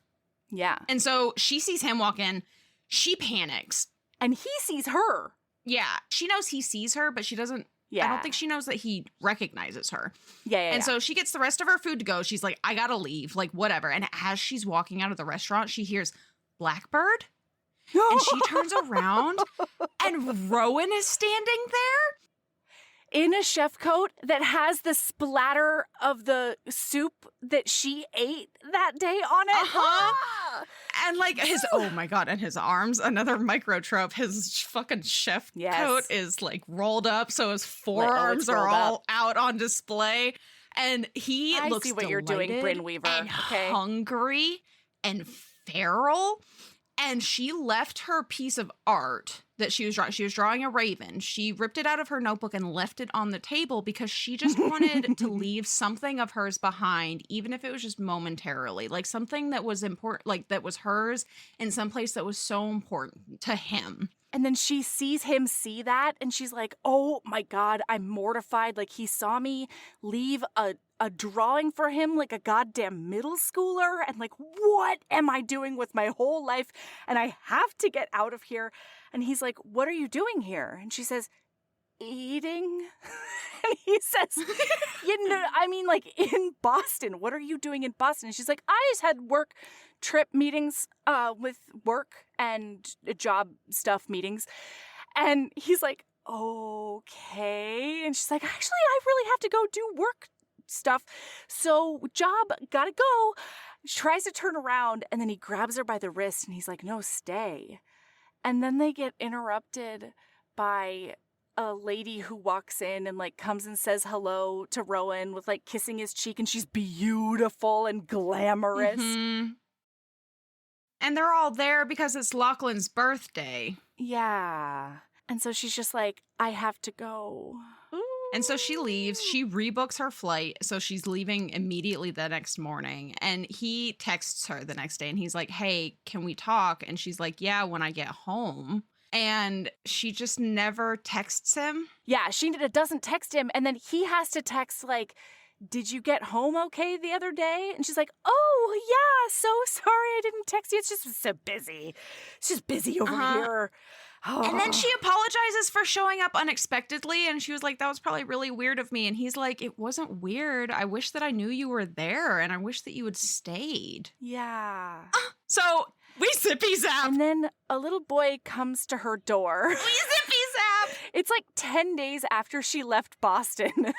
[SPEAKER 2] Yeah.
[SPEAKER 1] And so she sees him walk in. She panics.
[SPEAKER 2] And he sees her.
[SPEAKER 1] Yeah. She knows he sees her, but she doesn't I don't think she knows that he recognizes her.
[SPEAKER 2] Yeah.
[SPEAKER 1] So she gets the rest of her food to go. She's like, I gotta leave, like, whatever. And as she's walking out of the restaurant, she hears Blackbird. And she turns around and Rowan is standing there.
[SPEAKER 2] In a chef coat that has the splatter of the soup that she ate that day on it.
[SPEAKER 1] And like oh my God, and his arms, another micro trope, his fucking chef coat is like rolled up. So his forearms are all out on display. And he looks
[SPEAKER 2] what you're doing, Brynn Weaver.
[SPEAKER 1] And hungry and feral. And she left her piece of art that she was drawing. She was drawing a raven. She ripped it out of her notebook and left it on the table because she just wanted to leave something of hers behind, even if it was just momentarily, like something that was important, like that was hers in some place that was so important to him.
[SPEAKER 2] And then she sees him see that and she's like, oh my God, I'm mortified. Like he saw me leave a drawing for him like a goddamn middle schooler. And like, what am I doing with my whole life? And I have to get out of here. And he's like, what are you doing here? And she says, eating. And he says, I mean, like in Boston, what are you doing in Boston? And she's like, I just had work trip meetings with work and job stuff meetings. And he's like, okay. And she's like, actually, I really have to go do work stuff. So job, gotta go. She tries to turn around and then he grabs her by the wrist and he's like, no, stay. And then they get interrupted by a lady who walks in and like comes and says hello to Rowan with like kissing his cheek, and she's beautiful and glamorous.
[SPEAKER 1] Mm-hmm. And they're all there because it's Lachlan's birthday.
[SPEAKER 2] Yeah. And so she's just like, I have to go.
[SPEAKER 1] And so she leaves. She rebooks her flight. So she's leaving immediately the next morning. And he texts her the next day and he's like, hey, can we talk? And she's like, yeah, when I get home. And she just never texts him.
[SPEAKER 2] Yeah, she doesn't text him. And then he has to text like, did you get home okay the other day? And she's like, oh, yeah, so sorry I didn't text you. It's just so busy. It's just busy over here. Oh.
[SPEAKER 1] And then she apologizes for showing up unexpectedly. And she was like, that was probably really weird of me. And he's like, it wasn't weird. I wish that I knew you were there. And I wish that you had stayed.
[SPEAKER 2] Yeah.
[SPEAKER 1] So we zippy zap.
[SPEAKER 2] And then a little boy comes to her door.
[SPEAKER 1] We zippy zap.
[SPEAKER 2] It's like 10 days after she left Boston.
[SPEAKER 1] And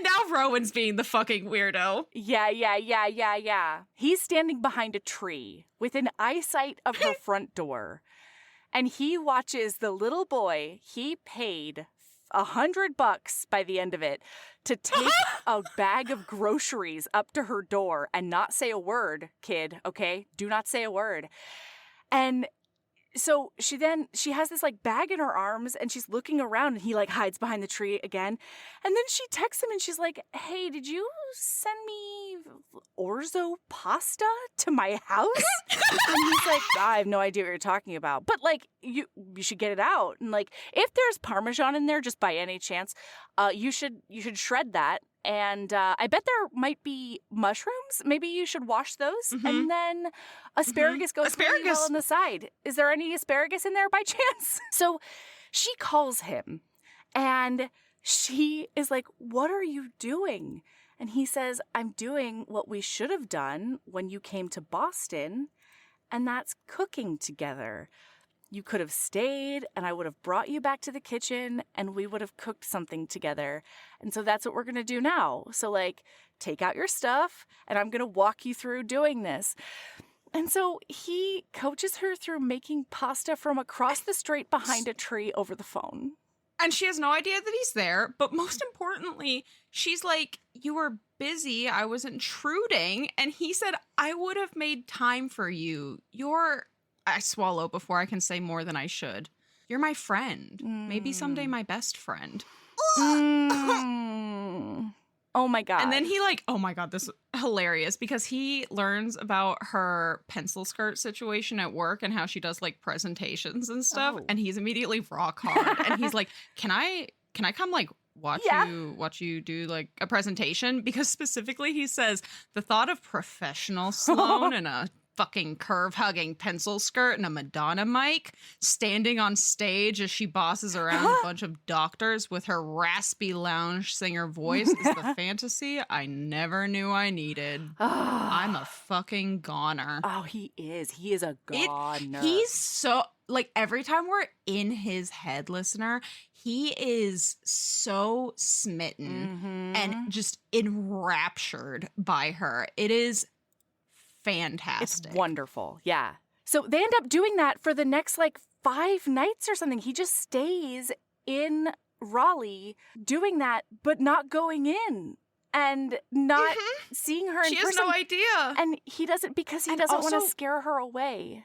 [SPEAKER 1] now Rowan's being the fucking weirdo.
[SPEAKER 2] Yeah. He's standing behind a tree within eyesight of her front door. And he watches the little boy he paid $100 by the end of it to take a bag of groceries up to her door and not say a word, kid, okay? Do not say a word. And so she has this like bag in her arms and she's looking around and he like hides behind the tree again. And then she texts him and she's like, hey, did you send me orzo pasta to my house? And he's like, I have no idea what you're talking about. But like, you should get it out. And like, if there's Parmesan in there, just by any chance, you should shred that. And I bet there might be mushrooms. Maybe you should wash those. Mm-hmm. And then asparagus goes really well on the side. Is there any asparagus in there by chance? So she calls him and she is like, what are you doing? And he says, I'm doing what we should have done when you came to Boston, and that's cooking together. You could have stayed and I would have brought you back to the kitchen and we would have cooked something together. And so that's what we're going to do now. So like, take out your stuff and I'm going to walk you through doing this. And so he coaches her through making pasta from across the street behind a tree over the phone.
[SPEAKER 1] And she has no idea that he's there. But most importantly, she's like, you were busy. I was intruding. And he said, I would have made time for you. I swallow before I can say more than I should. You're my friend. Maybe someday my best friend.
[SPEAKER 2] Oh my God.
[SPEAKER 1] And then he like, oh my God, this is hilarious because he learns about her pencil skirt situation at work and how she does like presentations and stuff. Oh. And he's immediately rock hard. And he's like, can I come like watch you do like a presentation? Because specifically he says the thought of professional Sloane in a fucking curve-hugging pencil skirt and a Madonna mic, standing on stage as she bosses around a bunch of doctors with her raspy lounge singer voice is the fantasy I never knew I needed. I'm a fucking goner.
[SPEAKER 2] Oh, he is. He is a goner.
[SPEAKER 1] He's so, like, every time we're in his head, listener, he is so smitten and just enraptured by her. It is fantastic.
[SPEAKER 2] It's wonderful. Yeah. So they end up doing that for the next like 5 nights or something. He just stays in Raleigh doing that, but not going in and not seeing her in person.
[SPEAKER 1] She has no idea.
[SPEAKER 2] And he doesn't, because he doesn't want to scare her away.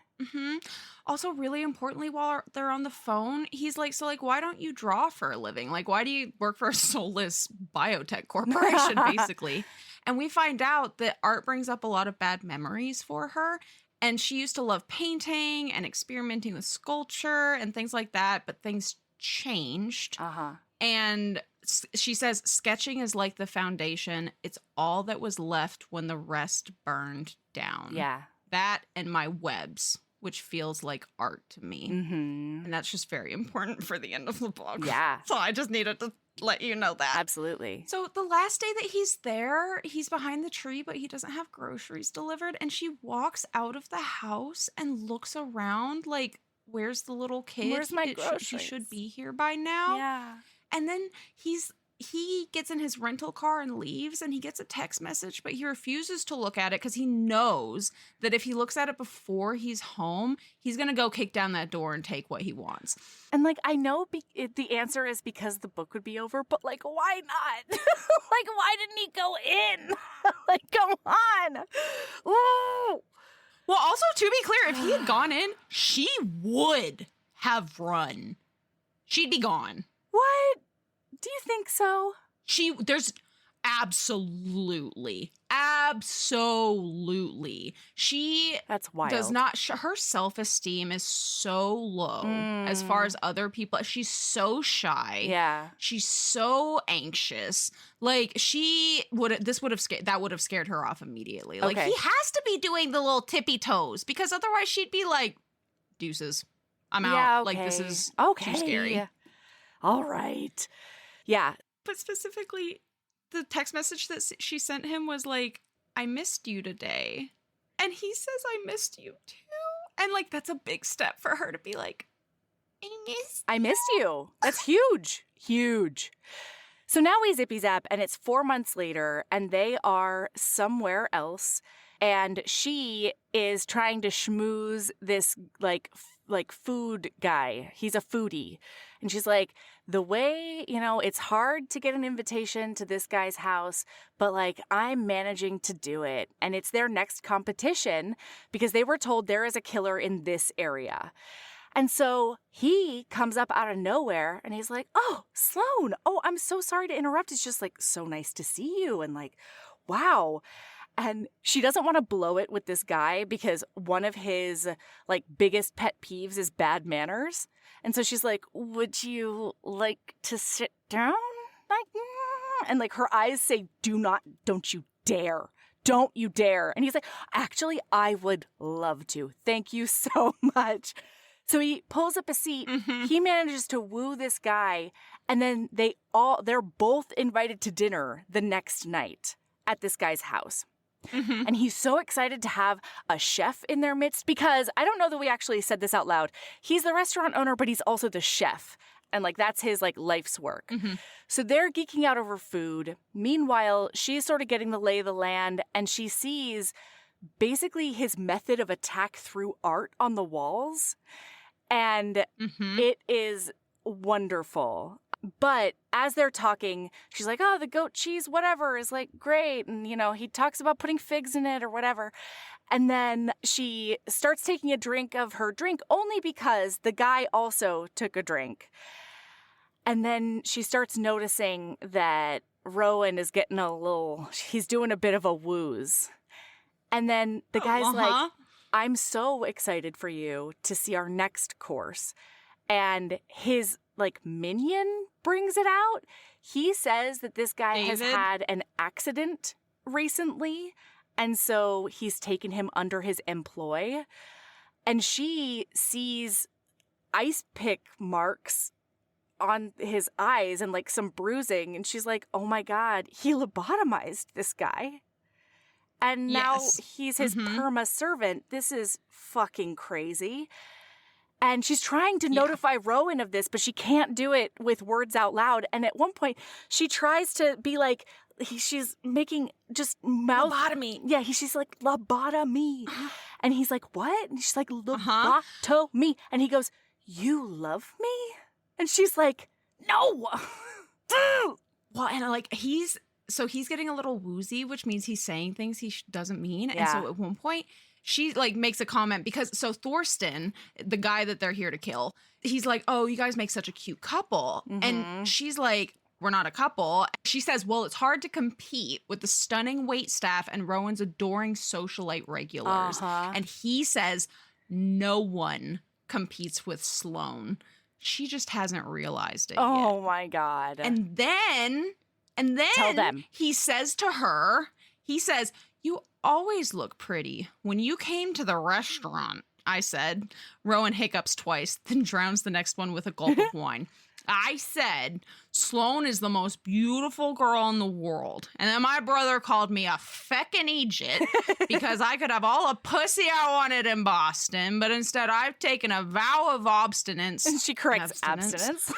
[SPEAKER 1] Also, really importantly, while they're on the phone, he's like, so like, why don't you draw for a living? Like, why do you work for a soulless biotech corporation, basically? And we find out that art brings up a lot of bad memories for her. And she used to love painting and experimenting with sculpture and things like that. But things changed. And she says sketching is like the foundation. It's all that was left when the rest burned down.
[SPEAKER 2] Yeah.
[SPEAKER 1] That and my webs, which feels like art to me. And that's just very important for the end of the book.
[SPEAKER 2] Yeah.
[SPEAKER 1] So I just needed to let you know that.
[SPEAKER 2] Absolutely.
[SPEAKER 1] So the last day that he's there, he's behind the tree, but he doesn't have groceries delivered. And she walks out of the house and looks around like, where's the little kid?
[SPEAKER 2] Where's my groceries?
[SPEAKER 1] She should be here by now.
[SPEAKER 2] Yeah.
[SPEAKER 1] And then he gets in his rental car and leaves, and he gets a text message, but he refuses to look at it because he knows that if he looks at it before he's home, he's going to go kick down that door and take what he wants.
[SPEAKER 2] And like, I know the answer is because the book would be over, but like, why not? Like, why didn't he go in? Like, come on. Ooh.
[SPEAKER 1] Well, also, to be clear, if he had gone in, she would have run. She'd be gone.
[SPEAKER 2] What? Do you think so?
[SPEAKER 1] There's absolutely.
[SPEAKER 2] That's wild.
[SPEAKER 1] Does not, her self-esteem is so low as far as other people. She's so shy.
[SPEAKER 2] Yeah.
[SPEAKER 1] She's so anxious. Like that would have scared her off immediately. Like, he has to be doing the little tippy toes because otherwise she'd be like, deuces, I'm out.
[SPEAKER 2] Yeah, okay.
[SPEAKER 1] Like, this is
[SPEAKER 2] too
[SPEAKER 1] scary.
[SPEAKER 2] All right. Yeah.
[SPEAKER 1] But specifically, the text message that she sent him was like, I missed you today. And he says, I missed you too. And like, that's a big step for her to be like,
[SPEAKER 2] I missed you. That's huge. Huge. So now we zippy zap, and it's 4 months later, and they are somewhere else. And she is trying to schmooze this like food guy. He's a foodie. And she's like, the way, it's hard to get an invitation to this guy's house, but like, I'm managing to do it. And it's their next competition because they were told there is a killer in this area. And so he comes up out of nowhere and he's like, oh, Sloan, oh, I'm so sorry to interrupt. It's just like so nice to see you. And like, wow. And she doesn't want to blow it with this guy because one of his like biggest pet peeves is bad manners. And so she's like, would you like to sit down? Like, and like her eyes say, don't you dare. Don't you dare. And he's like, actually, I would love to. Thank you so much. So he pulls up a seat. He manages to woo this guy. And then they're both invited to dinner the next night at this guy's house. And he's so excited to have a chef in their midst because I don't know that we actually said this out loud. He's the restaurant owner, but he's also the chef. And like, that's his like life's work. So they're geeking out over food. Meanwhile, she's sort of getting the lay of the land, and she sees basically his method of attack through art on the walls. And it is wonderful. But as they're talking, she's like, oh, the goat cheese, whatever, is like great. And, he talks about putting figs in it or whatever. And then she starts taking a drink of her drink only because the guy also took a drink. And then she starts noticing that Rowan is getting he's doing a bit of a wooze. And then the guy's like, I'm so excited for you to see our next course. And his like minion brings it out. He says that this guy has had an accident recently And so he's taken him under his employ. And she sees ice pick marks on his eyes and like some bruising. And she's like, oh my God, he lobotomized this guy. And now he's his perma servant. This is fucking crazy. And she's trying to notify Rowan of this, but she can't do it with words out loud. And at one point, she tries to be like, she's making just mouth.
[SPEAKER 1] Lobotomy.
[SPEAKER 2] Yeah, she's like, lobotomy. And he's like, what? And she's like, lobotomy. And he goes, you love me? And she's like, no.
[SPEAKER 1] Well, and like he's getting a little woozy, which means he's saying things he doesn't mean. Yeah. And so at one point, she like makes a comment because Thorsten, the guy that they're here to kill, he's like, oh, you guys make such a cute couple. And she's like, we're not a couple. She says, well, it's hard to compete with the stunning waitstaff and Rowan's adoring socialite regulars. And he says, no one competes with Sloane. She just hasn't realized it yet.
[SPEAKER 2] Oh my God.
[SPEAKER 1] And then
[SPEAKER 2] tell them.
[SPEAKER 1] He says to her, you always look pretty. When you came to the restaurant, I said. Rowan hiccups twice, then drowns the next one with a gulp of wine. I said, Sloane is the most beautiful girl in the world. And then my brother called me a feckin' Egypt because I could have all the pussy I wanted in Boston, but instead I've taken a vow of abstinence.
[SPEAKER 2] And she corrects abstinence.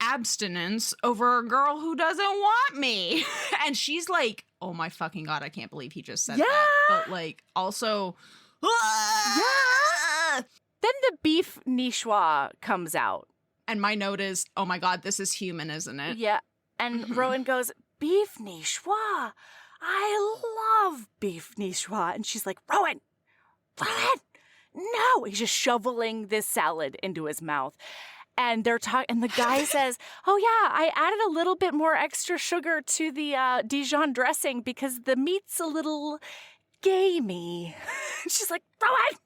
[SPEAKER 1] Abstinence over a girl who doesn't want me. And she's like, oh my fucking God, I can't believe he just said that. But like, also,
[SPEAKER 2] Then the beef niçoise comes out.
[SPEAKER 1] And my note is, oh my God, this is human, isn't it?
[SPEAKER 2] Yeah. And Rowan goes, beef niçoise. I love beef niçoise. And she's like, Rowan, no. He's just shoveling this salad into his mouth. And they're talking, and the guy says, oh yeah, I added a little bit more extra sugar to the Dijon dressing because the meat's a little gamey. She's like, Rowan!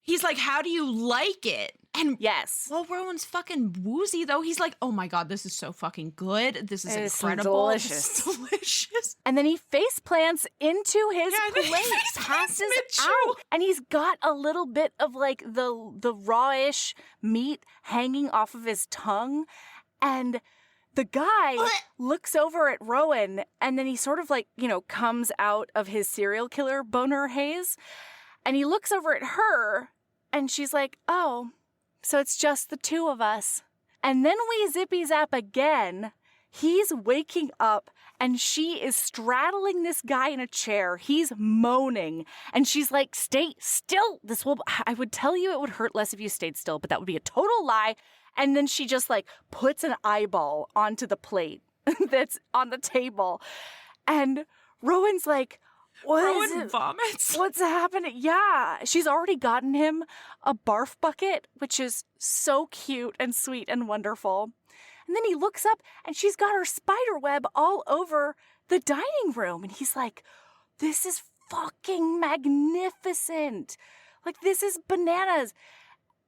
[SPEAKER 1] He's like, how do you like it? And
[SPEAKER 2] yes.
[SPEAKER 1] Well, Rowan's fucking woozy, though. He's like, oh my God, this is so fucking good. This is incredible.
[SPEAKER 2] Delicious.
[SPEAKER 1] This is delicious.
[SPEAKER 2] And then he face plants into his plate, passes out. And he's got a little bit of like the rawish meat hanging off of his tongue. And the guy looks over at Rowan, and then he sort of like, comes out of his serial killer boner haze. And he looks over at her, and she's like, oh, so it's just the two of us. And then we zippy zap again. He's waking up and she is straddling this guy in a chair. He's moaning. And she's like, stay still. I would tell you it would hurt less if you stayed still, but that would be a total lie. And then she just like puts an eyeball onto the plate that's on the table. And Rowan's like,
[SPEAKER 1] Rowan vomits.
[SPEAKER 2] What's happening? Yeah. She's already gotten him a barf bucket, which is so cute and sweet and wonderful. And then he looks up and she's got her spider web all over the dining room. And he's like, this is fucking magnificent. Like, this is bananas.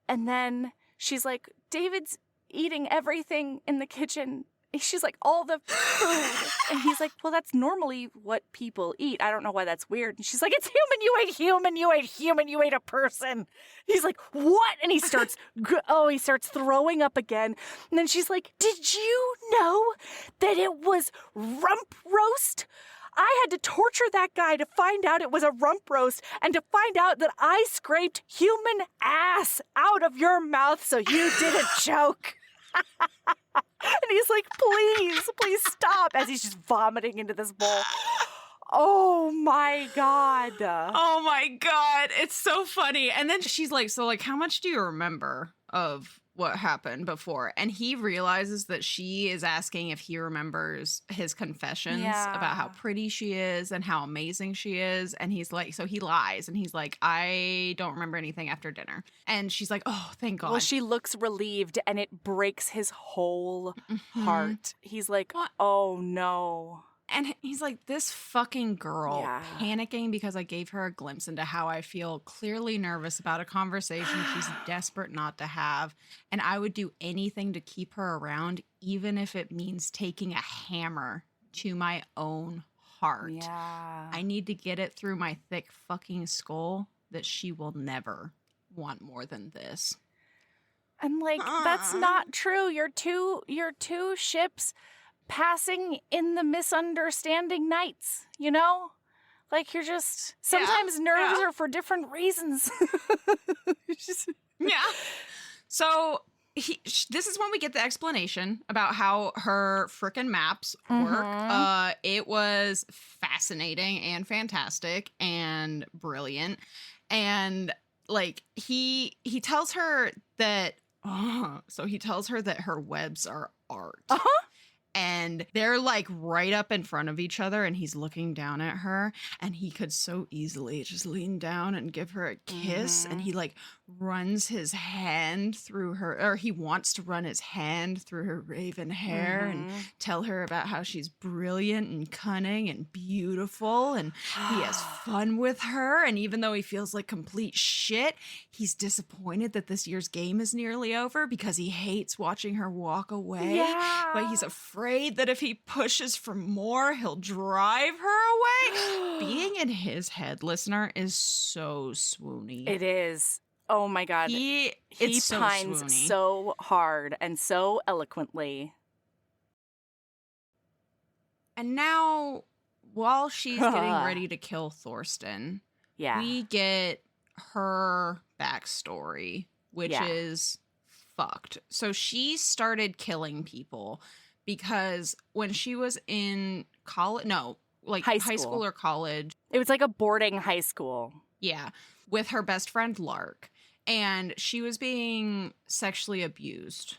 [SPEAKER 2] And then she's like, David's eating everything in the kitchen. She's like, all the food. And he's like, well, that's normally what people eat. I don't know why that's weird. And she's like, it's human. You ate human. You ate human. You ate a person. He's like, what? And he starts throwing up again. And then she's like, did you know that it was rump roast? I had to torture that guy to find out it was a rump roast and to find out that I scraped human ass out of your mouth so you didn't choke. And he's like, please stop, as he's just vomiting into this bowl. Oh my God.
[SPEAKER 1] Oh my God. It's so funny. And then she's like, so like, how much do you remember of what happened before? And he realizes that she is asking if he remembers his confessions about how pretty she is and how amazing she is. And he's like, so he lies. And he's like, I don't remember anything after dinner. And she's like, oh, thank God.
[SPEAKER 2] Well, she looks relieved and it breaks his whole heart. He's like, oh no.
[SPEAKER 1] And he's like, this fucking girl panicking because I gave her a glimpse into how I feel, clearly nervous about a conversation she's desperate not to have. And I would do anything to keep her around, even if it means taking a hammer to my own heart.
[SPEAKER 2] Yeah.
[SPEAKER 1] I need to get it through my thick fucking skull that she will never want more than this.
[SPEAKER 2] And like, that's not true. You're two ships passing in the misunderstanding nights, you know? Like, you're just, sometimes nerves are for different reasons.
[SPEAKER 1] Yeah. So this is when we get the explanation about how her frickin' maps work. It was fascinating and fantastic and brilliant. And like he tells her that he tells her that her webs are art. And they're like right up in front of each other, and he's looking down at her, and he could so easily just lean down and give her a kiss. And he like runs his hand through her, or he wants to run his hand through her raven hair and tell her about how she's brilliant and cunning and beautiful, and he has fun with her. And even though he feels like complete shit, he's disappointed that this year's game is nearly over because he hates watching her walk away. But he's afraid that if he pushes for more, he'll drive her away. Being in his head, listener, is so swoony.
[SPEAKER 2] It is. Oh my God. He pines so hard and so eloquently.
[SPEAKER 1] And now, while she's getting ready to kill Thorsten, we get her backstory, which is fucked. So she started killing people because when she was in college, high school or college.
[SPEAKER 2] It was like a boarding high school.
[SPEAKER 1] Yeah, with her best friend Lark. And she was being sexually abused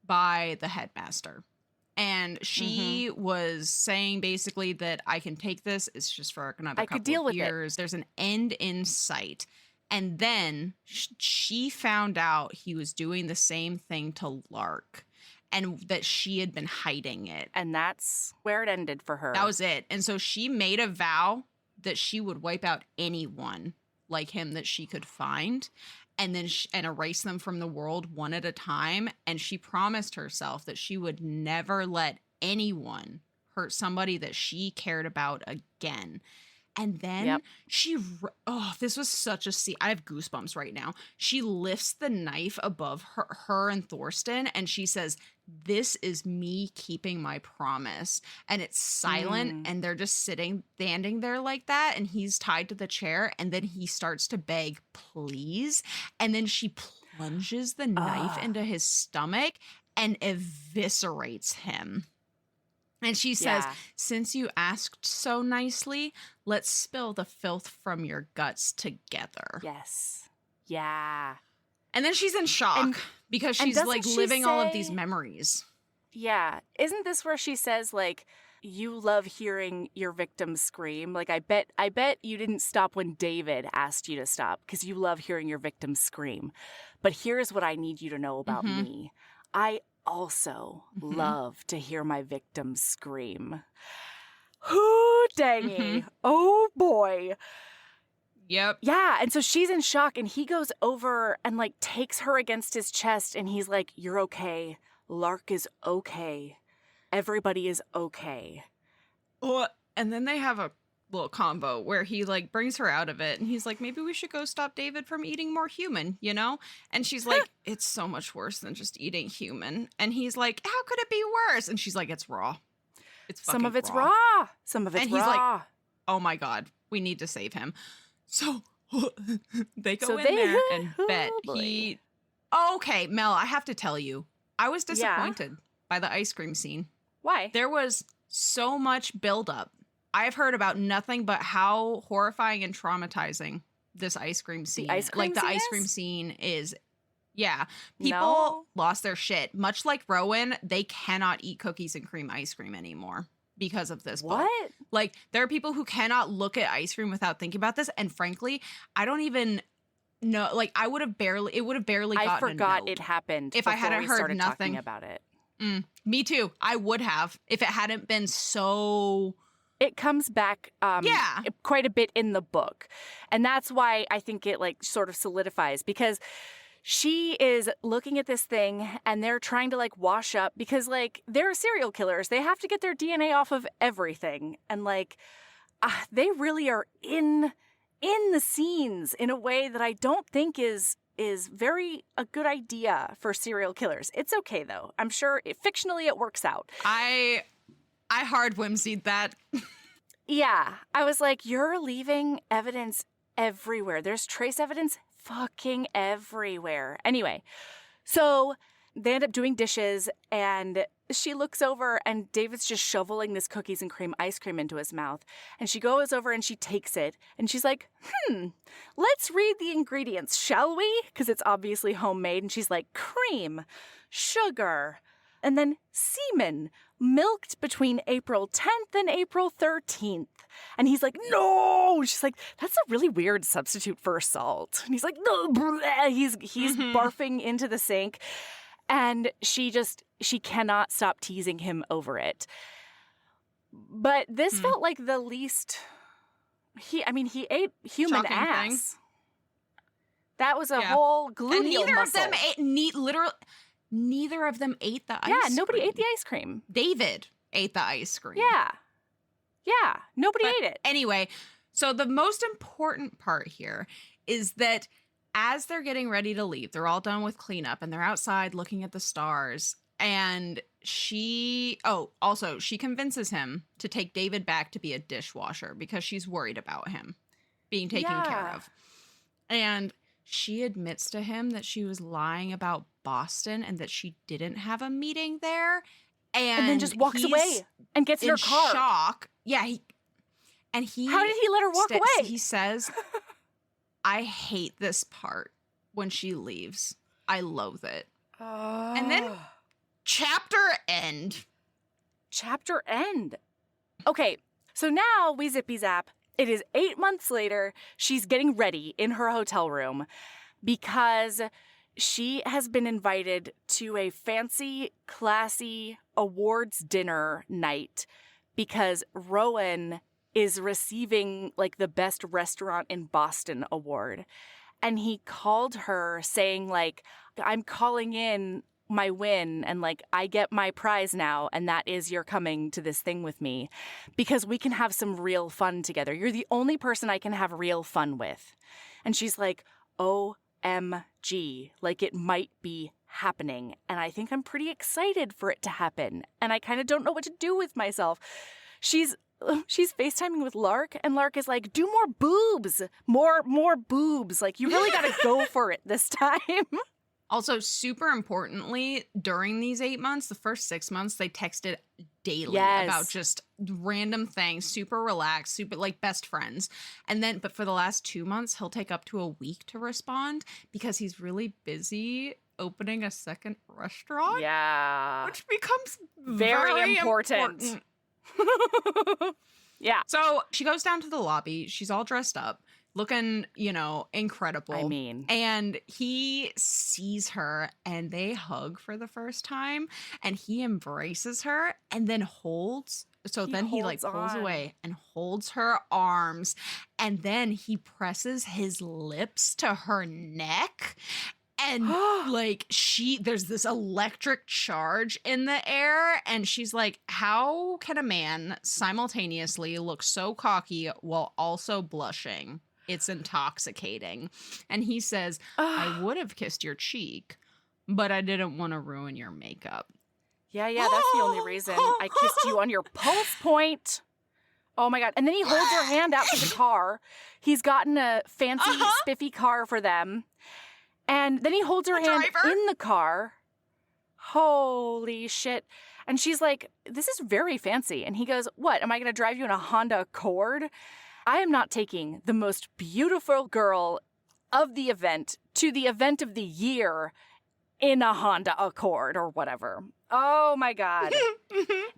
[SPEAKER 1] by the headmaster. And she was saying basically that I can take this. It's just for another couple of years. There's an end in sight. And then she found out he was doing the same thing to Lark, and that she had been hiding it.
[SPEAKER 2] And that's where it ended for her.
[SPEAKER 1] That was it. And so she made a vow that she would wipe out anyone like him that she could find, and then and erase them from the world one at a time. And she promised herself that she would never let anyone hurt somebody that she cared about again. And then this was such a scene. I have goosebumps right now. She lifts the knife above her and Thorsten, and she says, "This is me keeping my promise." And it's silent, and they're just standing there like that, and he's tied to the chair, and then he starts to beg, "Please." And then she plunges the knife into his stomach and eviscerates him. And she says, "Since you asked so nicely, let's spill the filth from your guts together."
[SPEAKER 2] Yes. Yeah.
[SPEAKER 1] And then she's in shock because she's like living all of these memories.
[SPEAKER 2] Yeah. Isn't this where she says, like, you love hearing your victims scream? Like, I bet you didn't stop when David asked you to stop because you love hearing your victims scream. But here's what I need you to know about me. I also love to hear my victims scream. Hoo dangy. Oh boy.
[SPEAKER 1] Yep.
[SPEAKER 2] Yeah, and so she's in shock, and he goes over and like takes her against his chest, and he's like, "You're okay. Lark is okay. Everybody is okay."
[SPEAKER 1] And then they have a little combo where he like brings her out of it, and he's like, "Maybe we should go stop David from eating more human, you know?" And she's like, "It's so much worse than just eating human." And he's like, "How could it be worse?" And she's like, "It's raw. It's fucking
[SPEAKER 2] Some of it's raw. Some of it's
[SPEAKER 1] and
[SPEAKER 2] raw."
[SPEAKER 1] He's like, "Oh my God, we need to save him." So they go in there and bet he... Okay, Mel, I have to tell you, I was disappointed by the ice cream scene.
[SPEAKER 2] Why?
[SPEAKER 1] There was so much buildup. I've heard about nothing but how horrifying and traumatizing this ice cream scene. Ice cream scene is. Yeah. People lost their shit. Much like Rowan, they cannot eat cookies and cream ice cream anymore because of this book.
[SPEAKER 2] What?
[SPEAKER 1] Like, there are people who cannot look at ice cream without thinking about this. And frankly, I don't even know. Like, it would have barely gotten
[SPEAKER 2] I forgot
[SPEAKER 1] a note
[SPEAKER 2] it happened
[SPEAKER 1] if I hadn't heard nothing
[SPEAKER 2] about it.
[SPEAKER 1] Me too. I would have if it hadn't been so...
[SPEAKER 2] It comes back quite a bit in the book. And that's why I think it like sort of solidifies, because she is looking at this thing and they're trying to like wash up because like they're serial killers. They have to get their DNA off of everything. And like they really are in the scenes in a way that I don't think is very a good idea for serial killers. It's okay though. I'm sure fictionally it works out.
[SPEAKER 1] I hard whimsied that.
[SPEAKER 2] Yeah, I was like, you're leaving evidence everywhere. There's trace evidence fucking everywhere. Anyway, so they end up doing dishes and she looks over and David's just shoveling this cookies and cream ice cream into his mouth. And she goes over and she takes it and she's like, let's read the ingredients, shall we? Because it's obviously homemade. And she's like, cream, sugar, and then semen, milked between April 10th and April 13th. And he's like, no! She's like, that's a really weird substitute for salt. And he's like, no! He's barfing into the sink. And she cannot stop teasing him over it. But this felt like the least, he ate human
[SPEAKER 1] Shocking
[SPEAKER 2] ass.
[SPEAKER 1] thing.
[SPEAKER 2] That was a whole gluteal
[SPEAKER 1] and neither
[SPEAKER 2] muscle.
[SPEAKER 1] of them ate, neither of them ate the ice cream.
[SPEAKER 2] Yeah, nobody ate the ice cream.
[SPEAKER 1] David ate the ice cream.
[SPEAKER 2] Yeah, nobody ate it.
[SPEAKER 1] Anyway, so the most important part here is that as they're getting ready to leave, they're all done with cleanup and they're outside looking at the stars. And she convinces him to take David back to be a dishwasher because she's worried about him being taken care of. And she admits to him that she was lying about Boston and that she didn't have a meeting there. And
[SPEAKER 2] then just walks away and gets in her car.
[SPEAKER 1] Shock. Yeah. How
[SPEAKER 2] did he let her walk away?
[SPEAKER 1] He says, I hate this part when she leaves. I loathe it. And then chapter end.
[SPEAKER 2] Chapter end. Okay, so now we zippy zap. It is 8 months later. She's getting ready in her hotel room because she has been invited to a fancy, classy awards dinner night because Rowan is receiving like the best restaurant in Boston award. And he called her saying like, I'm calling in my win and like I get my prize now and that is you're coming to this thing with me because we can have some real fun together. You're the only person I can have real fun with. And she's like, OMG, like it might be happening. And I think I'm pretty excited for it to happen. And I kind of don't know what to do with myself. She's FaceTiming with Lark and Lark is like, do more boobs, more boobs. Like you really got to go for it this time.
[SPEAKER 1] Also, super importantly, during these 8 months, the first 6 months, they texted daily about just random things, super relaxed, super like best friends. And then, but for the last 2 months, he'll take up to a week to respond because he's really busy opening a second restaurant.
[SPEAKER 2] Yeah.
[SPEAKER 1] Which becomes
[SPEAKER 2] very important. Yeah.
[SPEAKER 1] So she goes down to the lobby. She's all dressed up, looking, incredible.
[SPEAKER 2] I mean.
[SPEAKER 1] And he sees her and they hug for the first time and he embraces her and then holds. So then he like pulls away and holds her arms and then he presses his lips to her neck. And like there's this electric charge in the air and she's like, how can a man simultaneously look so cocky while also blushing? It's intoxicating. And he says, I would have kissed your cheek, but I didn't want to ruin your makeup.
[SPEAKER 2] Yeah, that's the only reason. I kissed you on your pulse point. Oh my God. And then he holds her hand out to the car. He's gotten a fancy, spiffy car for them. And then he holds her hand in the car. Holy shit. And she's like, this is very fancy. And he goes, what? Am I going to drive you in a Honda Accord? I am not taking the most beautiful girl of the event to the event of the year in a Honda Accord or whatever. Oh my God.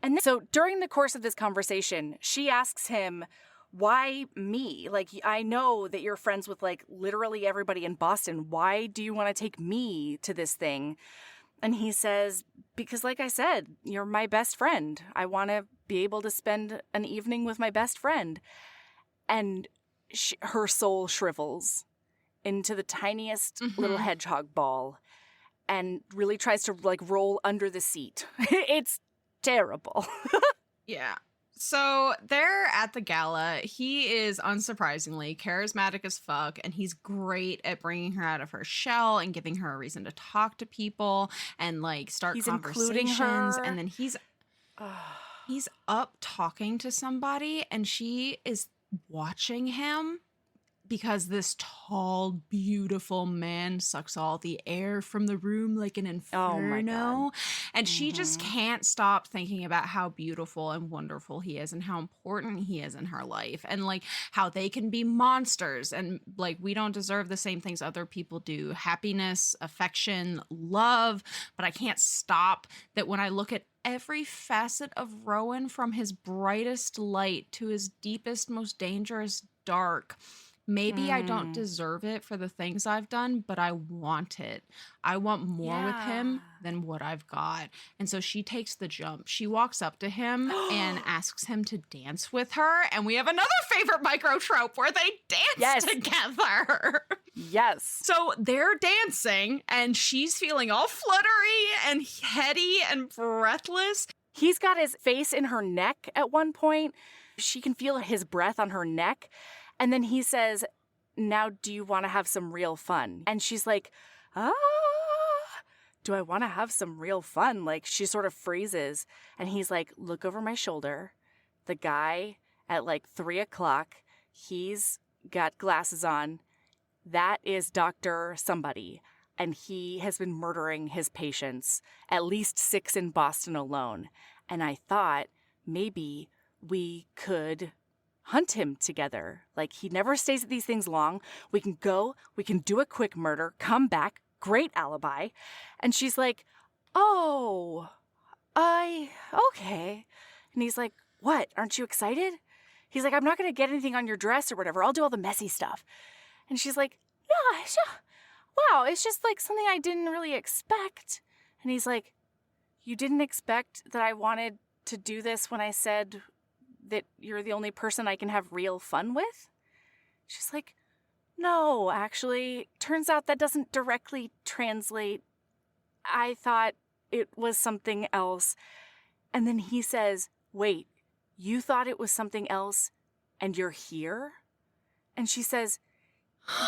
[SPEAKER 2] And then, so during the course of this conversation, she asks him, why me? Like, I know that you're friends with like literally everybody in Boston. Why do you want to take me to this thing? And he says, because like I said, you're my best friend. I want to be able to spend an evening with my best friend. And her soul shrivels into the tiniest little hedgehog ball and really tries to like roll under the seat. It's terrible.
[SPEAKER 1] Yeah. So they're at the gala. He is unsurprisingly charismatic as fuck, and he's great at bringing her out of her shell and giving her a reason to talk to people and like start conversations. And then he's up talking to somebody, and she is watching him because this tall, beautiful man sucks all the air from the room like an inferno.
[SPEAKER 2] Oh my God.
[SPEAKER 1] And she just can't stop thinking about how beautiful and wonderful he is and how important he is in her life and like how they can be monsters and like we don't deserve the same things other people do. Happiness, affection, love. But I can't stop that when I look at every facet of Rowan from his brightest light to his deepest, most dangerous dark. Maybe I don't deserve it for the things I've done, but I want it. I want more with him than what I've got. And so she takes the jump. She walks up to him and asks him to dance with her. And we have another favorite micro trope where they dance together.
[SPEAKER 2] Yes.
[SPEAKER 1] So they're dancing and she's feeling all fluttery and heady and breathless.
[SPEAKER 2] He's got his face in her neck at one point. She can feel his breath on her neck. And then he says, now do you want to have some real fun? And she's like, do I want to have some real fun? Like she sort of freezes. And he's like, look over my shoulder. The guy at like 3:00, he's got glasses on. That is Dr. Somebody. And he has been murdering his patients, at least 6 in Boston alone. And I thought maybe we could hunt him together. Like he never stays at these things long. We can go, we can do a quick murder, come back, great alibi. And she's like, okay. And he's like, what? Aren't you excited? He's like, I'm not going to get anything on your dress or whatever. I'll do all the messy stuff. And she's like, yeah, wow, it's just like something I didn't really expect. And he's like, you didn't expect that I wanted to do this when I said that you're the only person I can have real fun with? She's like, no, actually, turns out that doesn't directly translate. I thought it was something else. And then he says, wait, you thought it was something else and you're here? And she says,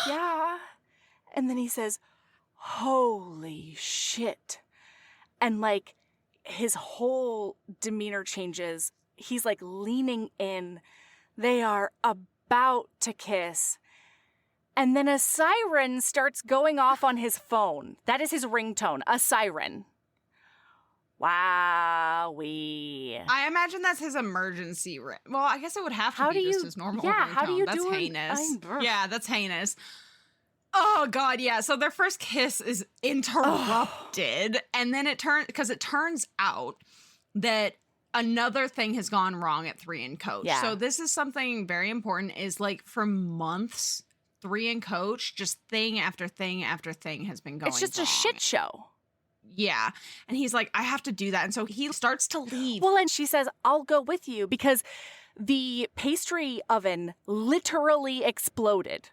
[SPEAKER 2] yeah. And then he says, holy shit. And like his whole demeanor changes. He's like leaning in. They are about to kiss. And then a siren starts going off on his phone. That is his ringtone, a siren. Wowee.
[SPEAKER 1] I imagine that's his emergency ring. Well, I guess it would have to be just his normal ringtone.
[SPEAKER 2] How do you
[SPEAKER 1] that's
[SPEAKER 2] do
[SPEAKER 1] heinous. Yeah, that's heinous. Oh, God, yeah. So their first kiss is interrupted. And then it turns out that another thing has gone wrong at 3 and Coach.
[SPEAKER 2] Yeah.
[SPEAKER 1] So this is something very important is like for months, 3 and Coach, just thing after thing after thing has been going
[SPEAKER 2] It's just
[SPEAKER 1] wrong.
[SPEAKER 2] a shit show.
[SPEAKER 1] Yeah. And he's like, I have to do that. And so he starts to leave.
[SPEAKER 2] Well, and she says, I'll go with you because the pastry oven literally exploded.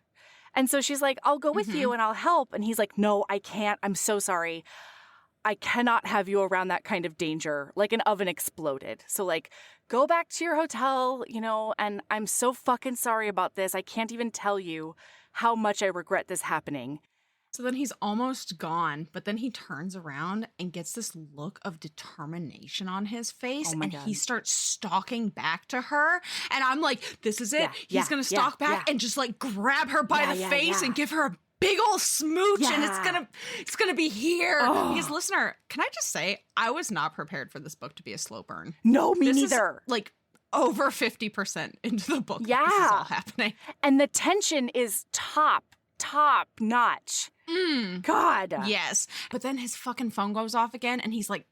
[SPEAKER 2] And so she's like, I'll go with you and I'll help. And he's like, no, I can't. I'm so sorry. I cannot have you around that kind of danger. Like an oven exploded. So like, go back to your hotel, and I'm so fucking sorry about this. I can't even tell you how much I regret this happening.
[SPEAKER 1] So then he's almost gone, but then he turns around and gets this look of determination on his face.
[SPEAKER 2] Oh my
[SPEAKER 1] and
[SPEAKER 2] God.
[SPEAKER 1] He starts stalking back to her. And I'm like, this is it.
[SPEAKER 2] Yeah,
[SPEAKER 1] He's going to stalk back and just like grab her by the face and give her a big old smooch. And it's gonna be here. Because listener, can I just say, I was not prepared for this book to be a slow burn.
[SPEAKER 2] No, me
[SPEAKER 1] this
[SPEAKER 2] neither.
[SPEAKER 1] Is, like over 50% into the book.
[SPEAKER 2] Yeah.
[SPEAKER 1] This is all happening.
[SPEAKER 2] And the tension is top notch. God.
[SPEAKER 1] Yes. But then his fucking phone goes off again and he's like,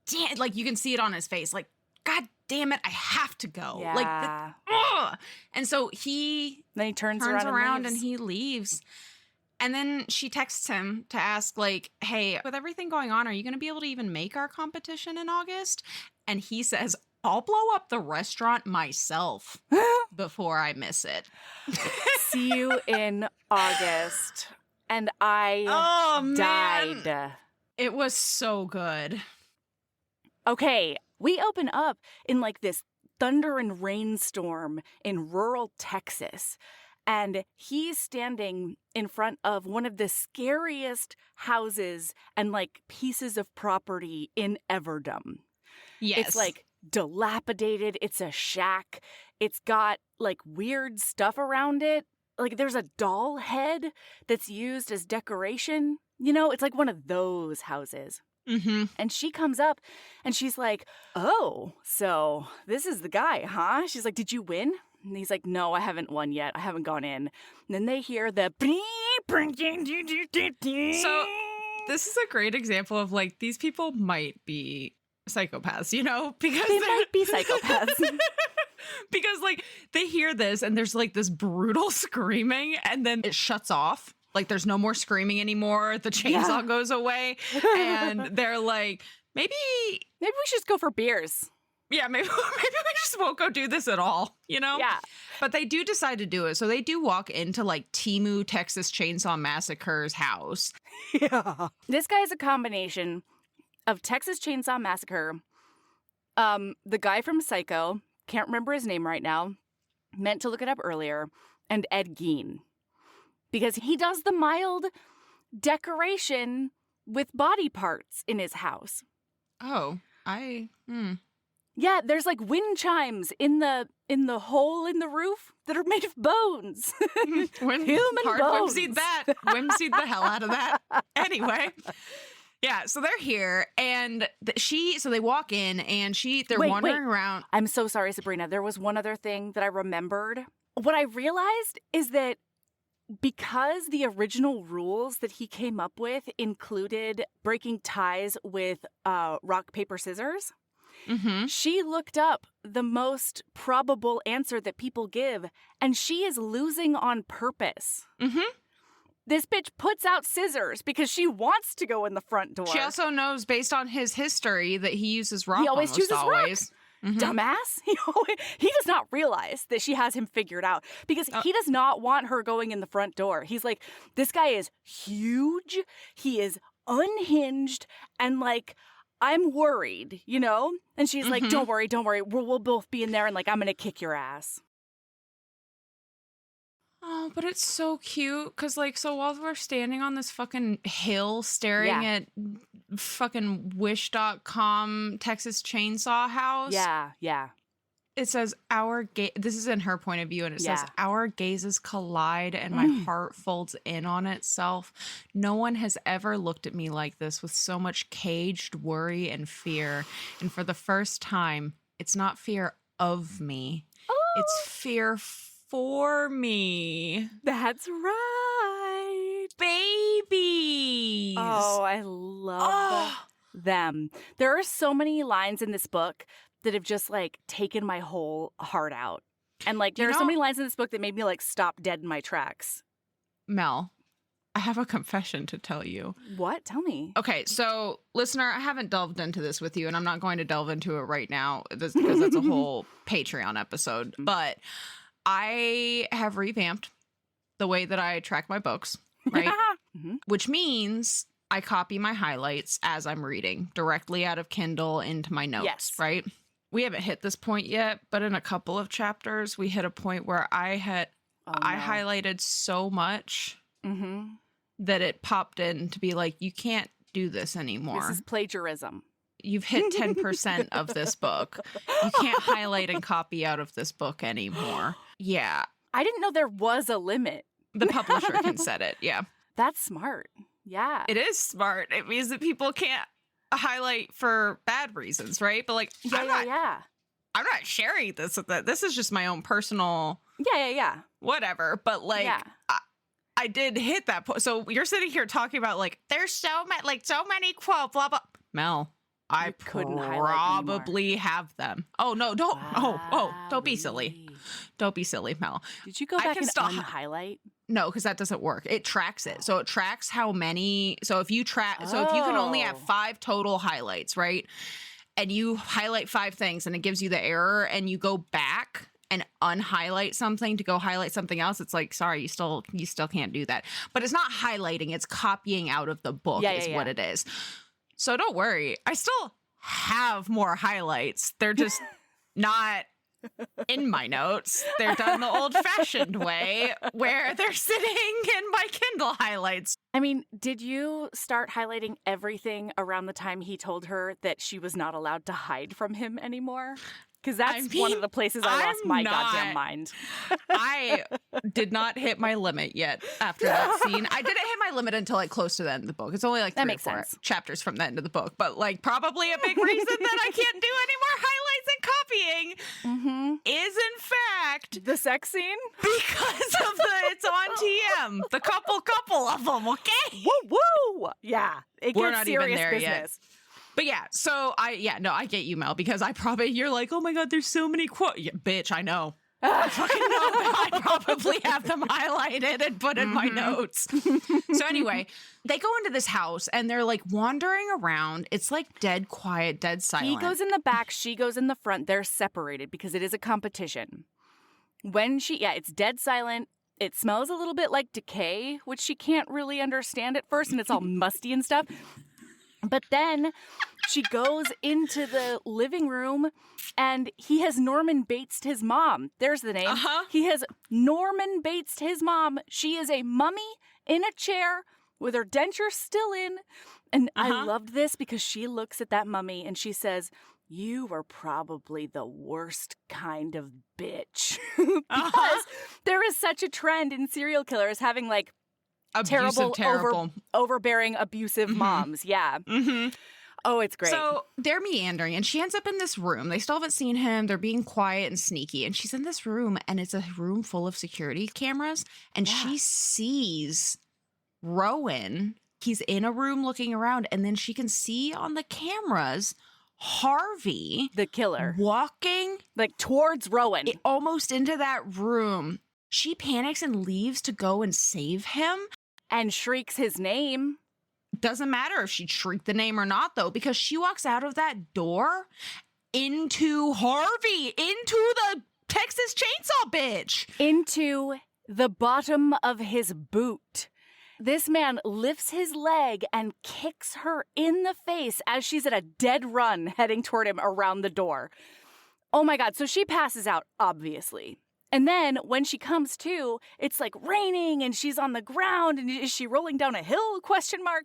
[SPEAKER 1] damn, like you can see it on his face. Like, God damn it, I have to go.
[SPEAKER 2] Yeah.
[SPEAKER 1] Like, and so
[SPEAKER 2] then he turns
[SPEAKER 1] around and he leaves. And then she texts him to ask, like, hey, with everything going on, are you going to be able to even make our competition in August? And he says, I'll blow up the restaurant myself before I miss it.
[SPEAKER 2] See you in August. And I died.
[SPEAKER 1] Man. It was so good.
[SPEAKER 2] Okay, we open up in like this thunder and rainstorm in rural Texas. And he's standing in front of one of the scariest houses and like pieces of property in Everdom.
[SPEAKER 1] Yes.
[SPEAKER 2] It's like dilapidated. It's a shack. It's got like weird stuff around it. Like there's a doll head that's used as decoration. You know, it's like one of those houses.
[SPEAKER 1] Mm-hmm.
[SPEAKER 2] And she comes up and she's like, oh, so this is the guy, huh? She's like, did you win? And he's like, no, I haven't won yet. I haven't gone in. And then they hear the...
[SPEAKER 1] So this is a great example of like, these people might be psychopaths, you know? Because
[SPEAKER 2] they might be psychopaths.
[SPEAKER 1] Because like they hear this and there's like this brutal screaming and then it shuts off. Like there's no more screaming anymore. The chainsaw goes away. And they're like, maybe
[SPEAKER 2] we should just go for beers.
[SPEAKER 1] Yeah, maybe we just won't go do this at all, you know?
[SPEAKER 2] Yeah.
[SPEAKER 1] But they do decide to do it. So they do walk into like Temu, Texas Chainsaw Massacre's house.
[SPEAKER 2] Yeah. This guy is a combination of Texas Chainsaw Massacre, the guy from Psycho, can't remember his name right now, meant to look it up earlier, and Ed Gein. Because he does the mild decoration with body parts in his house.
[SPEAKER 1] Oh,
[SPEAKER 2] Yeah, there's like wind chimes in the hole in the roof that are made of bones. Human bones.
[SPEAKER 1] Whimsied that. Whimsied the hell out of that. Anyway. Yeah, so they're here and so they walk in and they're wandering around.
[SPEAKER 2] I'm so sorry, Sabrina. There was one other thing that I remembered. What I realized is that because the original rules that he came up with included breaking ties with rock, paper, scissors, she looked up the most probable answer that people give, and she is losing on purpose. This bitch puts out scissors because she wants to go in the front door.
[SPEAKER 1] She also knows, based on his history, that he uses rock.
[SPEAKER 2] He always chooses rock.
[SPEAKER 1] Mm-hmm.
[SPEAKER 2] Dumbass. He does not realize that she has him figured out because he does not want her going in the front door. He's like, this guy is huge. He is unhinged. And like, I'm worried, you know? And she's like, don't worry. We'll both be in there and like, I'm going to kick your ass.
[SPEAKER 1] Oh, but it's so cute because, like, so while we're standing on this fucking hill staring at fucking Wish.com Texas Chainsaw House.
[SPEAKER 2] Yeah.
[SPEAKER 1] It says, this is in her point of view, and it says, our gazes collide and my heart folds in on itself. No one has ever looked at me like this with so much caged worry and fear. And for the first time, it's not fear of me. It's fear for me.
[SPEAKER 2] That's right.
[SPEAKER 1] Babies.
[SPEAKER 2] Oh, I love them. There are so many lines in this book that have just like taken my whole heart out. And like there are so many lines in this book that made me like stop dead in my tracks.
[SPEAKER 1] Mel, I have a confession to tell you.
[SPEAKER 2] What? Tell me.
[SPEAKER 1] Okay, so listener, I haven't delved into this with you, and I'm not going to delve into it right now because that's a whole Patreon episode. But I have revamped the way that I track my books, right? Which means I copy my highlights as I'm reading directly out of Kindle into my notes, right? We haven't hit this point yet, but in a couple of chapters, we hit a point where I highlighted so much that it popped in to be like, you can't do this anymore.
[SPEAKER 2] This is plagiarism.
[SPEAKER 1] You've hit 10% of this book. You can't highlight and copy out of this book anymore. Yeah.
[SPEAKER 2] I didn't know there was a limit.
[SPEAKER 1] The publisher can set it. Yeah.
[SPEAKER 2] That's smart. Yeah.
[SPEAKER 1] It is smart. It means that people can't highlight for bad reasons, right? But like, I'm not sharing this with that. This is just my own personal.
[SPEAKER 2] Yeah.
[SPEAKER 1] Whatever. But like, I did hit that point. So you're sitting here talking about like, there's so many quote, blah, blah. Mel, I probably have them. Oh, no, don't. Oh, don't be silly. Don't be silly, Mel.
[SPEAKER 2] Did you go back and unhighlight?
[SPEAKER 1] No, because that doesn't work. It tracks it. So it tracks how many. So if you so if you can only have 5 total highlights, right? And you highlight 5 things and it gives you the error and you go back and unhighlight something to go highlight something else, it's like, sorry, you still can't do that. But it's not highlighting, it's copying out of the book is what it is. So don't worry. I still have more highlights. They're just not in my notes, they're done the old-fashioned way where they're sitting in my Kindle highlights.
[SPEAKER 2] I mean, did you start highlighting everything around the time he told her that she was not allowed to hide from him anymore? Because that's one of the places I lost my goddamn mind.
[SPEAKER 1] I did not hit my limit yet after that scene. I didn't hit my limit until like close to the end of the book. It's only like 3 or 4 chapters from the end of the book. But like probably a big reason that I can't do any more highlights and copying is in fact
[SPEAKER 2] the sex scene.
[SPEAKER 1] Because of it's on TM. The couple of them, okay?
[SPEAKER 2] Woo woo! Yeah,
[SPEAKER 1] We're not
[SPEAKER 2] serious
[SPEAKER 1] even there
[SPEAKER 2] business.
[SPEAKER 1] yet. But yeah, so I get you, Mel, because you're like, oh my God, there's so many quotes. Yeah, bitch, I know. I fucking know. I probably have them highlighted and put in my notes. So anyway, they go into this house and they're like wandering around. It's like dead quiet, dead silent.
[SPEAKER 2] He goes in the back, she goes in the front. They're separated because it is a competition. It's dead silent. It smells a little bit like decay, which she can't really understand at first, and it's all musty and stuff. But then she goes into the living room and he has Norman Bates'd his mom. There's the name. He has Norman Bates'd his mom. She is a mummy in a chair with her denture still in. And I loved this because she looks at that mummy and she says, "You were probably the worst kind of bitch." Because there is such a trend in serial killers having like terrible. Overbearing, abusive moms. Yeah. Oh, it's great.
[SPEAKER 1] So they're meandering and she ends up in this room. They still haven't seen him. They're being quiet and sneaky. And she's in this room and it's a room full of security cameras. And she sees Rowan. He's in a room looking around. And then she can see on the cameras Harvey,
[SPEAKER 2] the killer,
[SPEAKER 1] walking
[SPEAKER 2] like towards Rowan,
[SPEAKER 1] almost into that room. She panics and leaves to go and save him.
[SPEAKER 2] And shrieks his name.
[SPEAKER 1] Doesn't matter if she shrieked the name or not, though, because she walks out of that door into Harvey, into the Texas Chainsaw bitch.
[SPEAKER 2] Into the bottom of his boot. This man lifts his leg and kicks her in the face as she's at a dead run heading toward him around the door. Oh my God. So she passes out, obviously. And then when she comes to, it's like raining and she's on the ground. And is she rolling down a hill? ?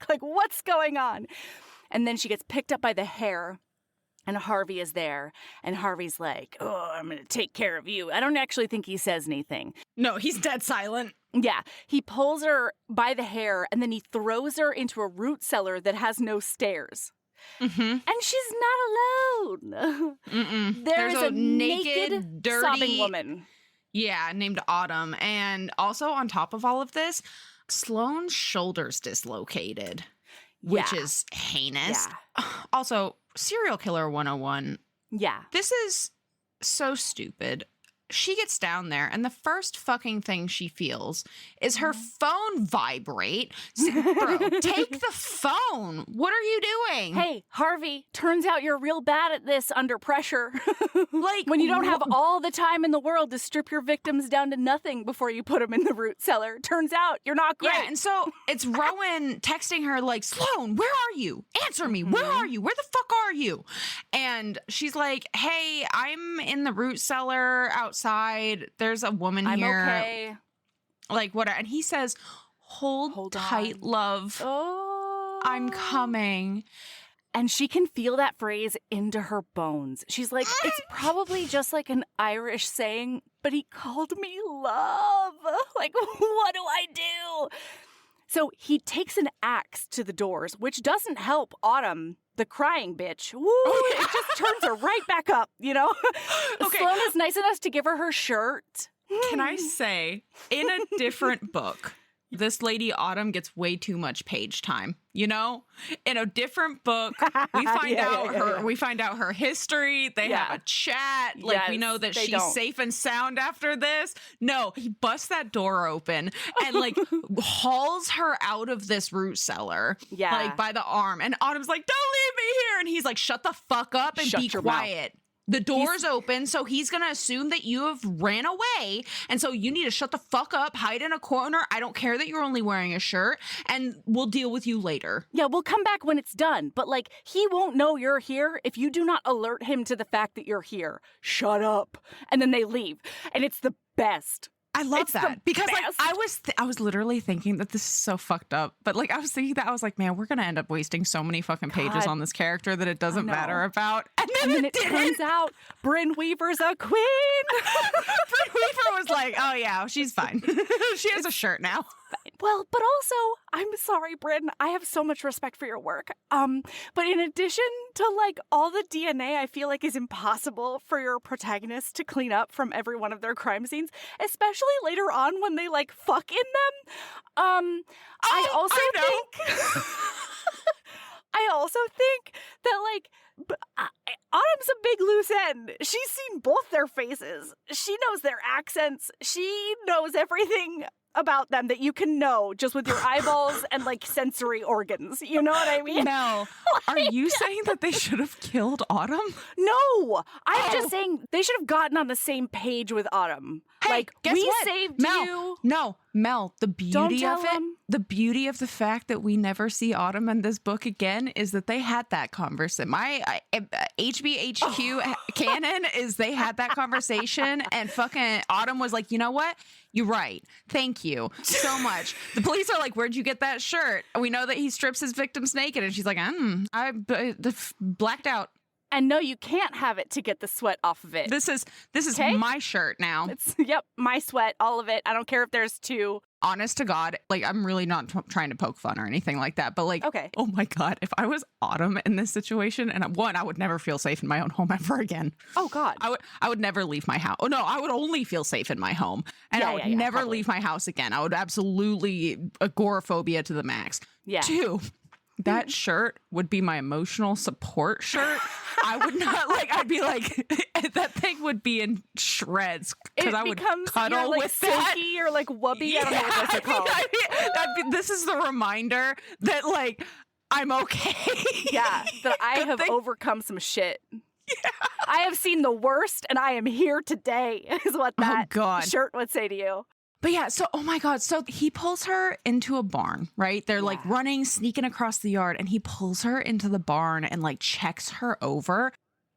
[SPEAKER 2] Like, what's going on? And then she gets picked up by the hair and Harvey is there. And Harvey's like, "Oh, I'm going to take care of you." I don't actually think he says anything.
[SPEAKER 1] No, he's dead silent.
[SPEAKER 2] Yeah. He pulls her by the hair and then he throws her into a root cellar that has no stairs. And she's not alone. There's a naked, dirty, sobbing woman.
[SPEAKER 1] Yeah, named Autumn. And also on top of all of this, Sloane's shoulder's dislocated, which is heinous. Yeah. Also, serial killer 101.
[SPEAKER 2] Yeah.
[SPEAKER 1] This is so stupid. She gets down there and the first fucking thing she feels is her phone vibrate. Bro, take the phone. What are you doing?
[SPEAKER 2] Hey, Harvey, turns out you're real bad at this under pressure. Like when you don't have all the time in the world to strip your victims down to nothing before you put them in the root cellar. Turns out you're not great.
[SPEAKER 1] Yeah, and so it's Rowan texting her like, "Sloane, where are you? Answer me. Where are you? Where the fuck are you?" And she's like, "Hey, I'm in the root cellar outside. There's a woman here.
[SPEAKER 2] I'm okay."
[SPEAKER 1] Like, what? And he says, Hold tight,
[SPEAKER 2] on.
[SPEAKER 1] Love.
[SPEAKER 2] Oh.
[SPEAKER 1] I'm coming."
[SPEAKER 2] And she can feel that phrase into her bones. She's like, it's probably just like an Irish saying, but he called me love. Like, what do I do? So he takes an axe to the doors, which doesn't help Autumn, the crying bitch. Woo! It just turns her right back up, you know?
[SPEAKER 1] Okay.
[SPEAKER 2] Sloane is nice enough to give her shirt.
[SPEAKER 1] Can I say, in a different book, this lady Autumn gets way too much page time, you know? In a different book, we find out her history. They have a chat. Like, we know that she's safe and sound after this. No, he busts that door open and like hauls her out of this root cellar. Yeah. Like by the arm. And Autumn's like, "Don't leave me here." And he's like, "Shut the fuck up and be quiet." The door's open, so he's going to assume that you have ran away. And so you need to shut the fuck up, hide in a corner. I don't care that you're only wearing a shirt, and we'll deal with you later.
[SPEAKER 2] Yeah, we'll come back when it's done. But, like, he won't know you're here if you do not alert him to the fact that you're here. Shut up. And then they leave. And it's the best.
[SPEAKER 1] I love that because like I was literally thinking that this is so fucked up, but like I was thinking that I was like, man, we're gonna end up wasting so many fucking pages on this character that it doesn't matter about. And then it
[SPEAKER 2] turns out Brynn Weaver's a queen.
[SPEAKER 1] Brynn Weaver was like, oh yeah, she's fine. She has a shirt now.
[SPEAKER 2] Well, but also, I'm sorry, Brynn. I have so much respect for your work. But in addition to like all the DNA, I feel like is impossible for your protagonist to clean up from every one of their crime scenes, especially later on when they like fuck in them. I also think that like Autumn's a big loose end. She's seen both their faces. She knows their accents. She knows everything about them that you can know just with your eyeballs and like sensory organs. You know what I mean?
[SPEAKER 1] Mel, are you saying that they should have killed Autumn?
[SPEAKER 2] No, I'm just saying they should have gotten on the same page with Autumn.
[SPEAKER 1] Hey,
[SPEAKER 2] like,
[SPEAKER 1] guess
[SPEAKER 2] we
[SPEAKER 1] what?
[SPEAKER 2] saved
[SPEAKER 1] Mel,
[SPEAKER 2] you.
[SPEAKER 1] No, Mel, the beauty of it, the beauty of the fact that we never see Autumn in this book again is that they had that conversation. My HBHQ canon is they had that conversation and fucking Autumn was like, you know what? You're right. Thank you so much. The police are like, where'd you get that shirt? We know that he strips his victims naked. And she's like, I blacked out.
[SPEAKER 2] And no, you can't have it to get the sweat off of it.
[SPEAKER 1] This is my shirt now.
[SPEAKER 2] It's my sweat, all of it. I don't care if there's two.
[SPEAKER 1] Honest to God, like I'm really not trying to poke fun or anything like that, but like,
[SPEAKER 2] okay.
[SPEAKER 1] Oh my God, if I was Autumn in this situation, and one, I would never feel safe in my own home ever again.
[SPEAKER 2] Oh God,
[SPEAKER 1] I would never leave my house. Oh no, I would only feel safe in my home, and I would never leave my house again. I would absolutely agoraphobia to the max.
[SPEAKER 2] Yeah.
[SPEAKER 1] 2, that shirt would be my emotional support shirt. I would not I'd be like, that thing would be in shreds because I would cuddle
[SPEAKER 2] like
[SPEAKER 1] with
[SPEAKER 2] silky
[SPEAKER 1] that.
[SPEAKER 2] Or like wubby. I don't know what those are called.
[SPEAKER 1] This is the reminder that like I'm okay.
[SPEAKER 2] Yeah, that I have overcome some shit. Yeah. I have seen the worst and I am here today is what that shirt would say to you.
[SPEAKER 1] But yeah, so, oh my God. So he pulls her into a barn, right? They're like running, sneaking across the yard, and he pulls her into the barn and like checks her over.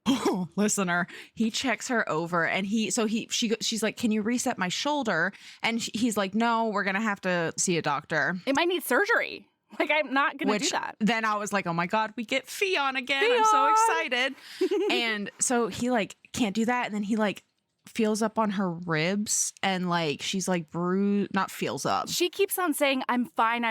[SPEAKER 1] Oh, listener, he checks her over and she's like, can you reset my shoulder? And he's like, no, we're going to have to see a doctor.
[SPEAKER 2] It might need surgery. Like, I'm not going to do that.
[SPEAKER 1] Then I was like, oh my God, we get Fionn again. I'm so excited. And so he like can't do that. And then he like feels up on her ribs and like she's like bruised, not feels up.
[SPEAKER 2] She keeps on saying, I'm fine.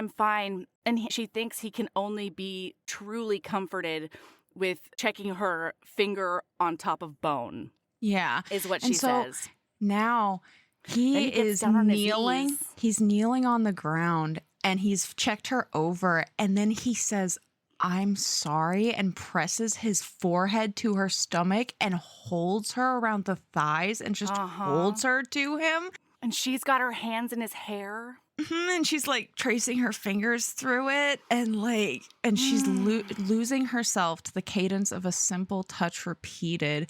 [SPEAKER 2] And she thinks he can only be truly comforted with checking her finger on top of bone.
[SPEAKER 1] Yeah.
[SPEAKER 2] Is what she says.
[SPEAKER 1] Now he is kneeling. He's kneeling on the ground and he's checked her over. And then he says, I'm sorry, and presses his forehead to her stomach and holds her around the thighs and just holds her to him.
[SPEAKER 2] And she's got her hands in his hair.
[SPEAKER 1] And she's like tracing her fingers through it and she's losing herself to the cadence of a simple touch repeated.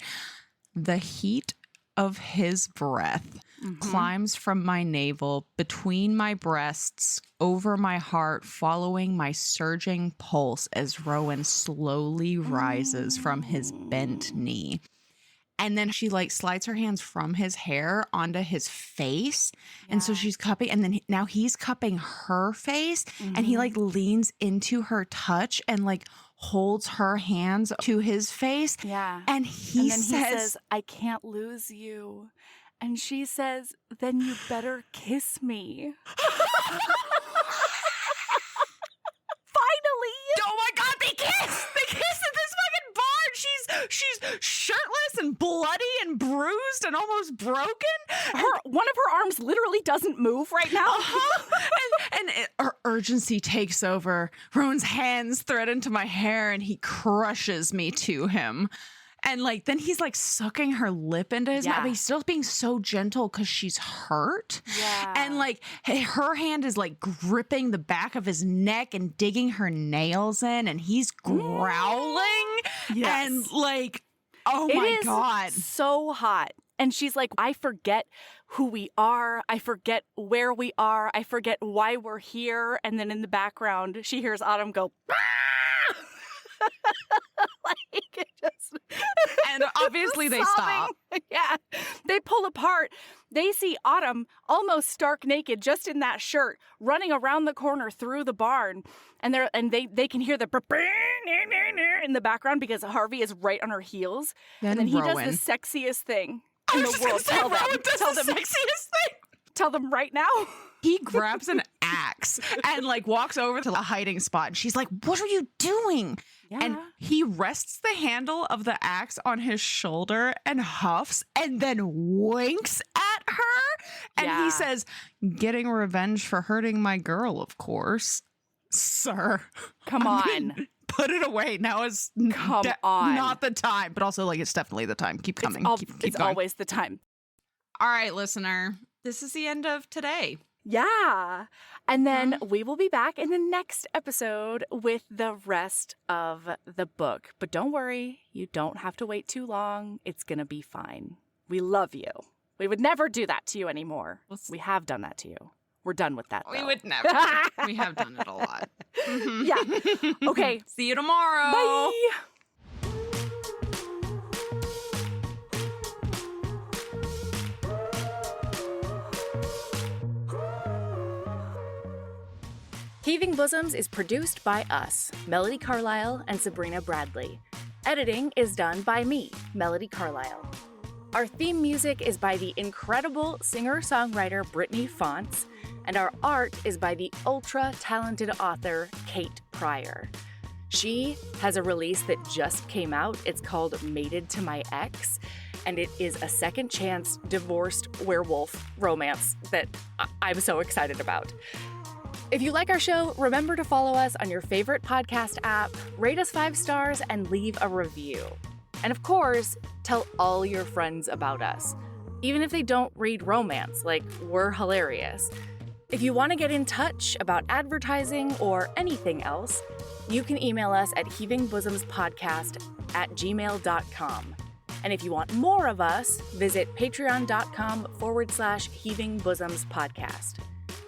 [SPEAKER 1] The heat of his breath climbs from my navel, between my breasts, over my heart, following my surging pulse as Rowan slowly rises from his bent knee. And then she like slides her hands from his hair onto his face. Yeah. And so she's cupping, and then now he's cupping her face and he like leans into her touch and like holds her hands to his face.
[SPEAKER 2] Yeah.
[SPEAKER 1] And he says,
[SPEAKER 2] I can't lose you. And she says, then you better kiss me. Finally!
[SPEAKER 1] Oh my God, they kiss! They kiss in this fucking barn! She's shirtless and bloody and bruised and almost broken.
[SPEAKER 2] One of her arms literally doesn't move right now.
[SPEAKER 1] Her urgency takes over. Rowan's hands thread into my hair and he crushes me to him. And like then he's like sucking her lip into his mouth, but he's still being so gentle because she's hurt.
[SPEAKER 2] Yeah.
[SPEAKER 1] And like her hand is like gripping the back of his neck and digging her nails in, and he's growling.
[SPEAKER 2] Yes.
[SPEAKER 1] And like Oh my God.
[SPEAKER 2] So hot. And she's like, I forget who we are. I forget where we are. I forget why we're here. And then in the background, she hears Autumn go, ah! Like, it just...
[SPEAKER 1] And obviously they stop.
[SPEAKER 2] Yeah. They pull apart. They see Autumn almost stark naked, just in that shirt, running around the corner through the barn. And they can hear the in the background because Harvey is right on her heels. And then he does the sexiest thing in the world. Tell them
[SPEAKER 1] sexiest thing.
[SPEAKER 2] Tell them right now.
[SPEAKER 1] He grabs an axe and like walks over to the hiding spot. And she's like, what are you doing?
[SPEAKER 2] Yeah.
[SPEAKER 1] And he rests the handle of the axe on his shoulder and huffs and then winks at her. And he says, getting revenge for hurting my girl, of course. Sir.
[SPEAKER 2] Come on.
[SPEAKER 1] Put it away. Now is not the time. But also, like, it's definitely the time. Keep coming.
[SPEAKER 2] It's
[SPEAKER 1] going.
[SPEAKER 2] always the time.
[SPEAKER 1] All right, listener. This is the end of today.
[SPEAKER 2] Yeah. And then we will be back in the next episode with the rest of the book. But don't worry, you don't have to wait too long. It's going to be fine. We love you. We would never do that to you anymore. We have done that to you. We're done with that, though.
[SPEAKER 1] We would never. We have done it a lot. Mm-hmm.
[SPEAKER 2] Yeah. Okay.
[SPEAKER 1] See you tomorrow.
[SPEAKER 2] Bye. Heaving Bosoms is produced by us, Melody Carlisle and Sabrina Bradley. Editing is done by me, Melody Carlisle. Our theme music is by the incredible singer-songwriter Brittany Fonts, and our art is by the ultra-talented author Kate Pryor. She has a release that just came out. It's called Mated to My Ex, and it is a second chance divorced werewolf romance that I'm so excited about. If you like our show, remember to follow us on your favorite podcast app, rate us 5 stars, and leave a review. And of course, tell all your friends about us. Even if they don't read romance, like, we're hilarious. If you want to get in touch about advertising or anything else, you can email us at heavingbosoms.podcast@gmail.com. And if you want more of us, visit patreon.com/heavingbosomspodcast.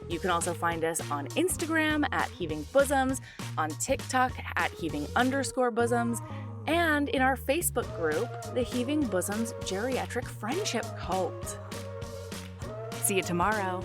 [SPEAKER 2] You can also find us on Instagram at Heaving Bosoms, on TikTok at Heaving_Bosoms, and in our Facebook group, the Heaving Bosoms Geriatric Friendship Cult. See you tomorrow.